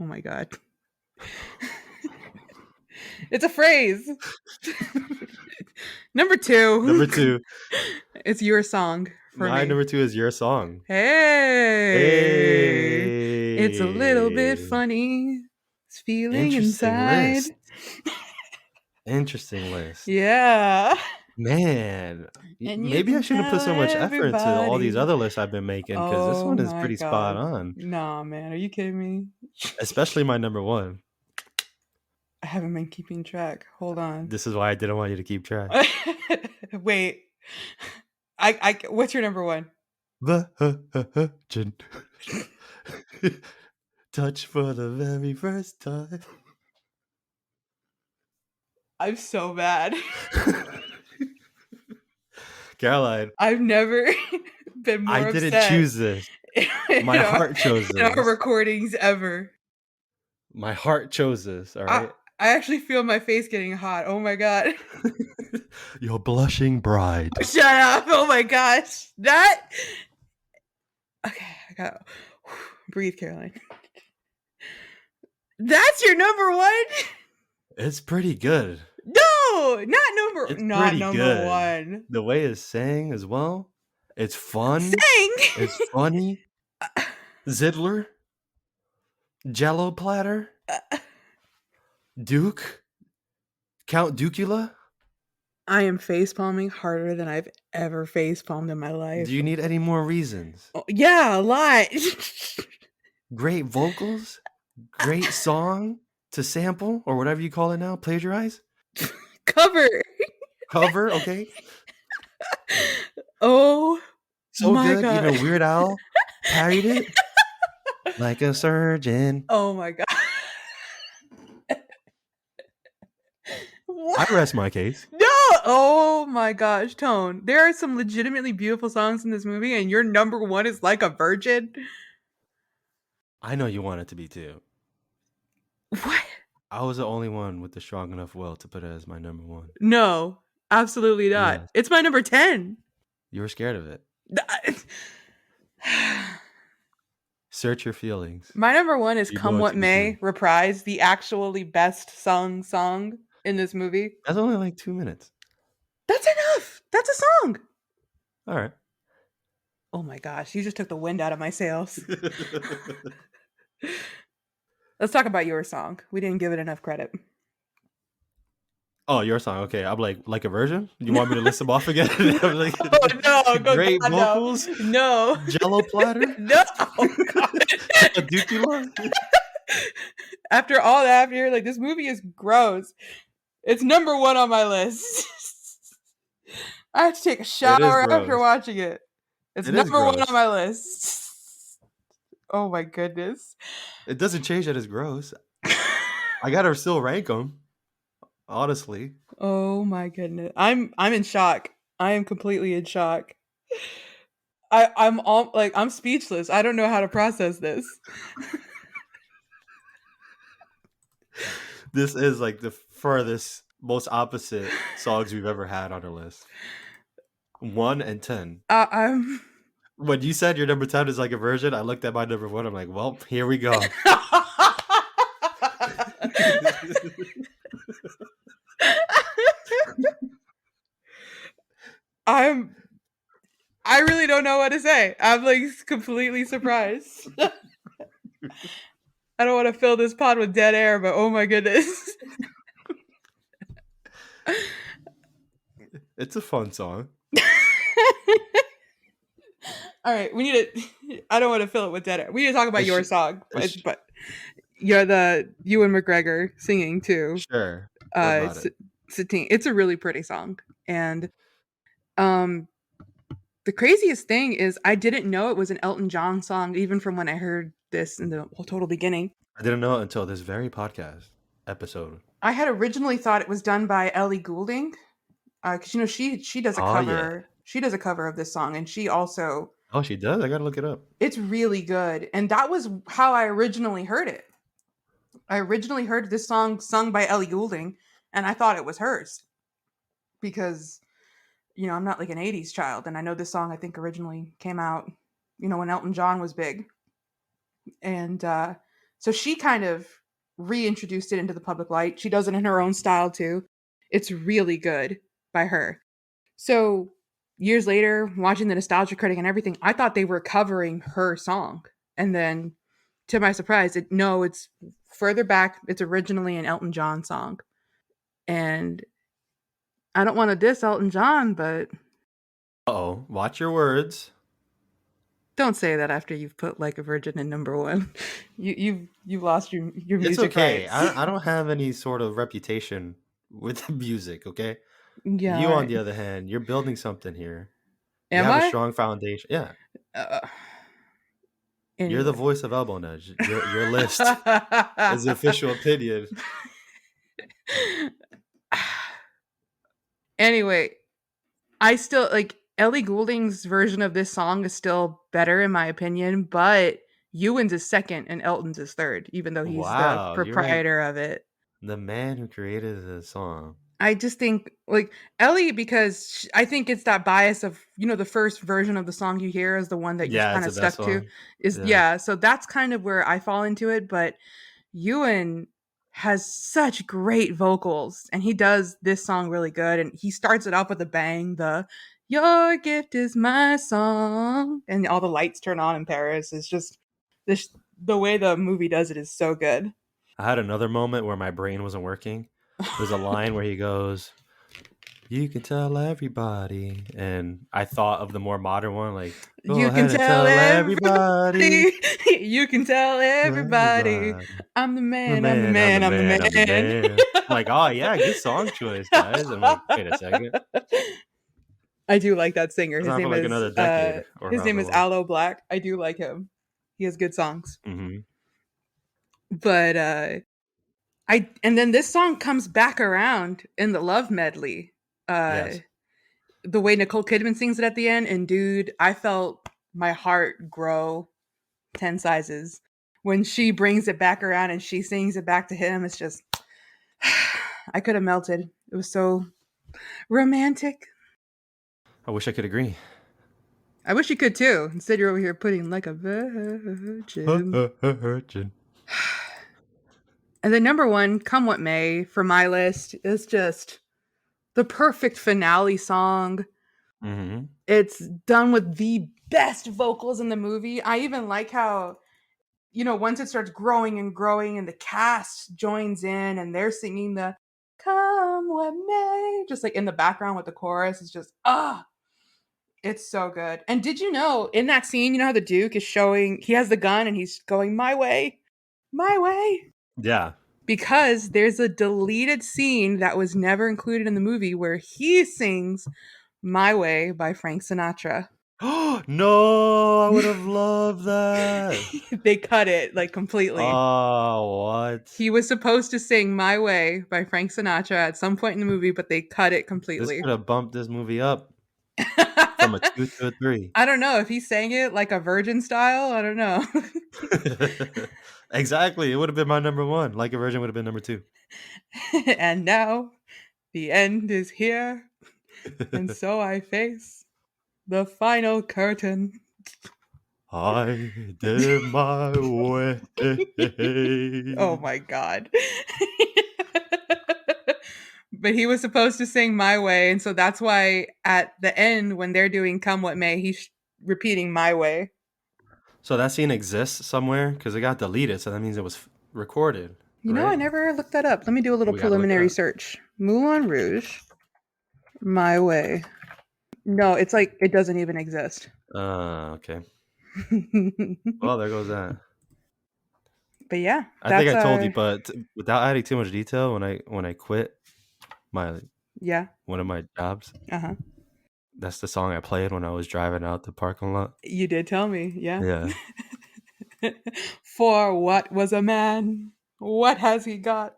Oh my god. It's a phrase. Number Number 2. two. It's your song for My me. number two is your song. Hey. It's a little bit Hey, funny. It's feeling interesting inside. list. Interesting list. Yeah. Man, And you maybe I can shouldn't put tell so much effort into all these everybody. other lists I've been making because this Oh one is my pretty spot god. on, Nah, man. Are you kidding me? especially my number one. I haven't been keeping track. Hold on. This is why I didn't want you to keep track. Wait. What's your number one? Virgin. Touch for the very first time. I'm so mad. Caroline, I've never been I more didn't upset choose this. in My our, heart chose in our this. recordings ever. My heart chose this, all I right? I actually feel my face getting hot. Oh my god. Your blushing bride. Shut up. Oh my gosh. That okay, I got breathe, Caroline. That's your number one? It's pretty good. No, It's not pretty number good. one. The way it's sang as well. It's fun. Sing. It's funny. Zidler. Jello platter. Duke. Count Ducula. I am face palming harder than I've ever face palmed in my Do life. you need any more reasons? Oh, yeah, a lot. Great vocals. Great song to sample or whatever you call it now. Plagiarize. Cover. Cover. Okay. Oh So my good. god. Even Weird Al parried it like a surgeon. Oh my god. I What? rest my case. No! Oh my gosh, Tone. There are some legitimately beautiful songs in this movie, and your number one is Like a Virgin? I know you want it to be too. What? I was the only one with the strong enough will to put it as my number one. No, absolutely not. Yes. It's my number 10. You were scared of it. Search your feelings. My number one is You know Come what What to be May, doing. Reprise, the actually best sung song in this movie. That's only like 2 minutes. That's enough. That's a song. All right. Oh my gosh, you just took the wind out of my sails. Let's talk about your song. We didn't give it enough credit. Oh, your song. Okay. I'm like a version? You want me to list them off again? I'm like, Oh no, go great God, vocals, no. No. Jello platter, No. Oh god. Dukula. After all that, after like this movie is gross. It's number one on my list. I have to take a It is shower after gross. watching it. It's It is number one gross. on my list. Oh my goodness. It doesn't change that it's gross. I gotta still rank them. Honestly. Oh my goodness. I'm in shock. I am completely in shock. I'm all like I'm speechless. I don't know how to process this. This is like the furthest, most opposite songs we've ever had on our list. 1 and 10. I'm When you said your number 10 is like a version, I looked at my number 1. I'm like, well, here we go. I really don't know what to say. I'm like completely surprised. I don't want to fill this pod with dead air, but oh my goodness. It's a fun song. All right, we need to. I don't want to fill it with dead air. We need to talk about your song, it's- but you're the Ewan McGregor singing too. Sure. What about it? Satine. It's a really pretty song, and the craziest thing is I didn't know it was an Elton John song, even from when I heard this in the total beginning. I didn't know it until this very podcast episode. I had originally thought it was done by Ellie Goulding, 'Cause, she does a Oh, yeah. cover. She does a cover of this song, and she also Oh, she does? I gotta look it up. it's really good, and that was how I originally heard it. I originally heard this song sung by Ellie Goulding, and I thought it was hers because, I'm not like an 80s child, and I know this song I think originally came out, when Elton John was big. And so she kind of reintroduced it into the public light. She does it in her own style too. It's really good by her. So years later, watching the Nostalgia Critic and everything, I thought they were covering her song. And then to my surprise, no, it's further back. It's originally an Elton John song. And I don't want to diss Elton John, but Uh-oh, watch your words. don't say that after you've put Like a Virgin in number one. You've lost your It's music okay. rights. I don't have any sort of reputation with music, okay? Yeah, all You, on right. the other hand, you're building something here. You Am have a I? strong foundation. Yeah. Uh, You're the anyway. voice of Elbow Nudge. Your list is the official opinion. Anyway, I still like Ellie Goulding's version of this song is still better in my opinion, but Ewan's is second and Elton's is third, even though he's the Wow, you're like proprietor of it. the man who created the song. I just think like Ellie because I think it's that bias of the first version of the song you hear is the one that you're Yeah, kind it's of the best stuck to one. is Yeah. yeah, so that's kind of where I fall into it, but Ewan has such great vocals and he does this song really good and he starts it off with a bang, the your gift is my song and all the lights turn on in Paris is just this the way the movie does it is so good. I had another moment where my brain wasn't working. There's a line where he goes, "You can tell everybody," and I thought of the more modern one, like, "Go You can ahead and tell tell everybody. everybody, You can tell everybody. everybody, I'm the the man, I'm the man, I'm the man, I'm the man, I'm the man. man." I'm like, "Oh yeah, good song choice, guys." I'm like, "Wait a second, I do like that singer. that's not for like another decade or His name however is long." Aloe Black. I do like him. He has good songs. Hmm. But I and then this song comes back around in the Love medley. Uh Yes. the way Nicole Kidman sings it at the end and dude, I felt my heart grow 10 sizes when she brings it back around and she sings it back to him. It's just I could have melted. It was so romantic. I wish I could agree. I wish you could too. Instead, you're over here putting like a virgin. Virgin. And then number one, Come What May, for my list, is just the perfect finale song. Hmm. It's done with the best vocals in the movie. I even like how, once it starts growing and growing and the cast joins in and they're singing the Come What May, just like in the background with the chorus. It's just, it's so good. And did you know in that scene, how the Duke is showing, he has the gun and he's going, my way? Yeah. Because there's a deleted scene that was never included in the movie where he sings My Way by Frank Sinatra. No, I would have loved that. They cut it like completely. Oh, what? He was supposed to sing My Way by Frank Sinatra at some point in the movie, but they cut it This completely. could have bumped this movie up from a 2 to a 3. I don't know if he sang it like a virgin style. I don't know. Exactly. It would have been my number 1. Like a Virgin would have been number 2. And now the end is here, and so I face the final curtain. I did my way. Oh my god. But he was supposed to sing My Way, and so that's why at the end when they're doing Come What May, he's repeating My Way. So that scene exists somewhere because it got deleted. So that means it was recorded, I right? never looked that up. Let me do a little We got to look it preliminary up. search. Moulin Rouge, My Way. No, it's like it doesn't even exist. Okay. Well, there goes that. But yeah, I think that's I told you, but without adding too much detail, when I quit my yeah. one of my jobs, Uh-huh. that's the song I played when I was driving out the parking lot. You did tell me, yeah. Yeah. For what was a man? What has he got?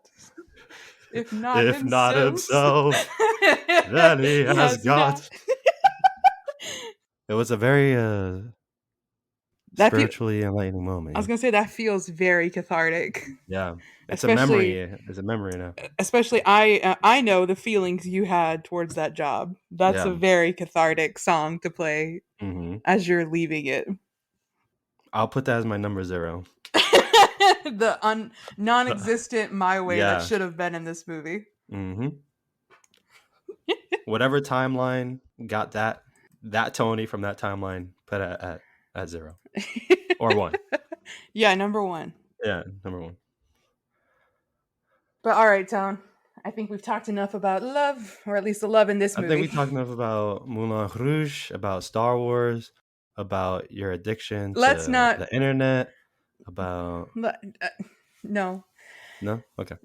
If not If not himself, himself, then he he has has not. got. It was a very That feel. spiritually enlightening I moment. was Yeah. gonna say that feels very cathartic, Yeah. It's a memory. especially It's a memory now. especially I know the feelings you had towards that job. That's a Yeah. very cathartic song to play Hmm. as you're leaving it. I'll put that as my number 0. The non-existent my way that Yeah. should have been in this movie. Hmm. Whatever timeline got that Tony from that timeline, put it at 0 or 1. Yeah, number one. Yeah, number 1. But all right, Tone. I think we've talked enough about love, or at least the love in this I think movie. we talked enough about Moulin Rouge, about Star Wars, about your addiction Let's to not. the internet, about No. no? Okay.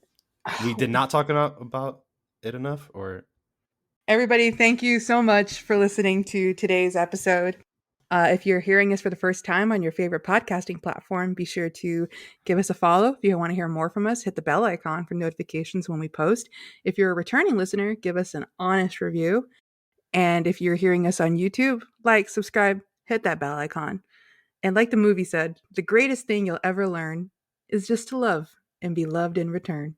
We did not talk about it enough or Everybody, thank you so much for listening to today's episode. If you're hearing us for the first time on your favorite podcasting platform, be sure to give us a follow. If you want to hear more from us, hit the bell icon for notifications when we post. If you're a returning listener, give us an honest review. And if you're hearing us on YouTube, like, subscribe, hit that bell icon. And like the movie said, the greatest thing you'll ever learn is just to love and be loved in return.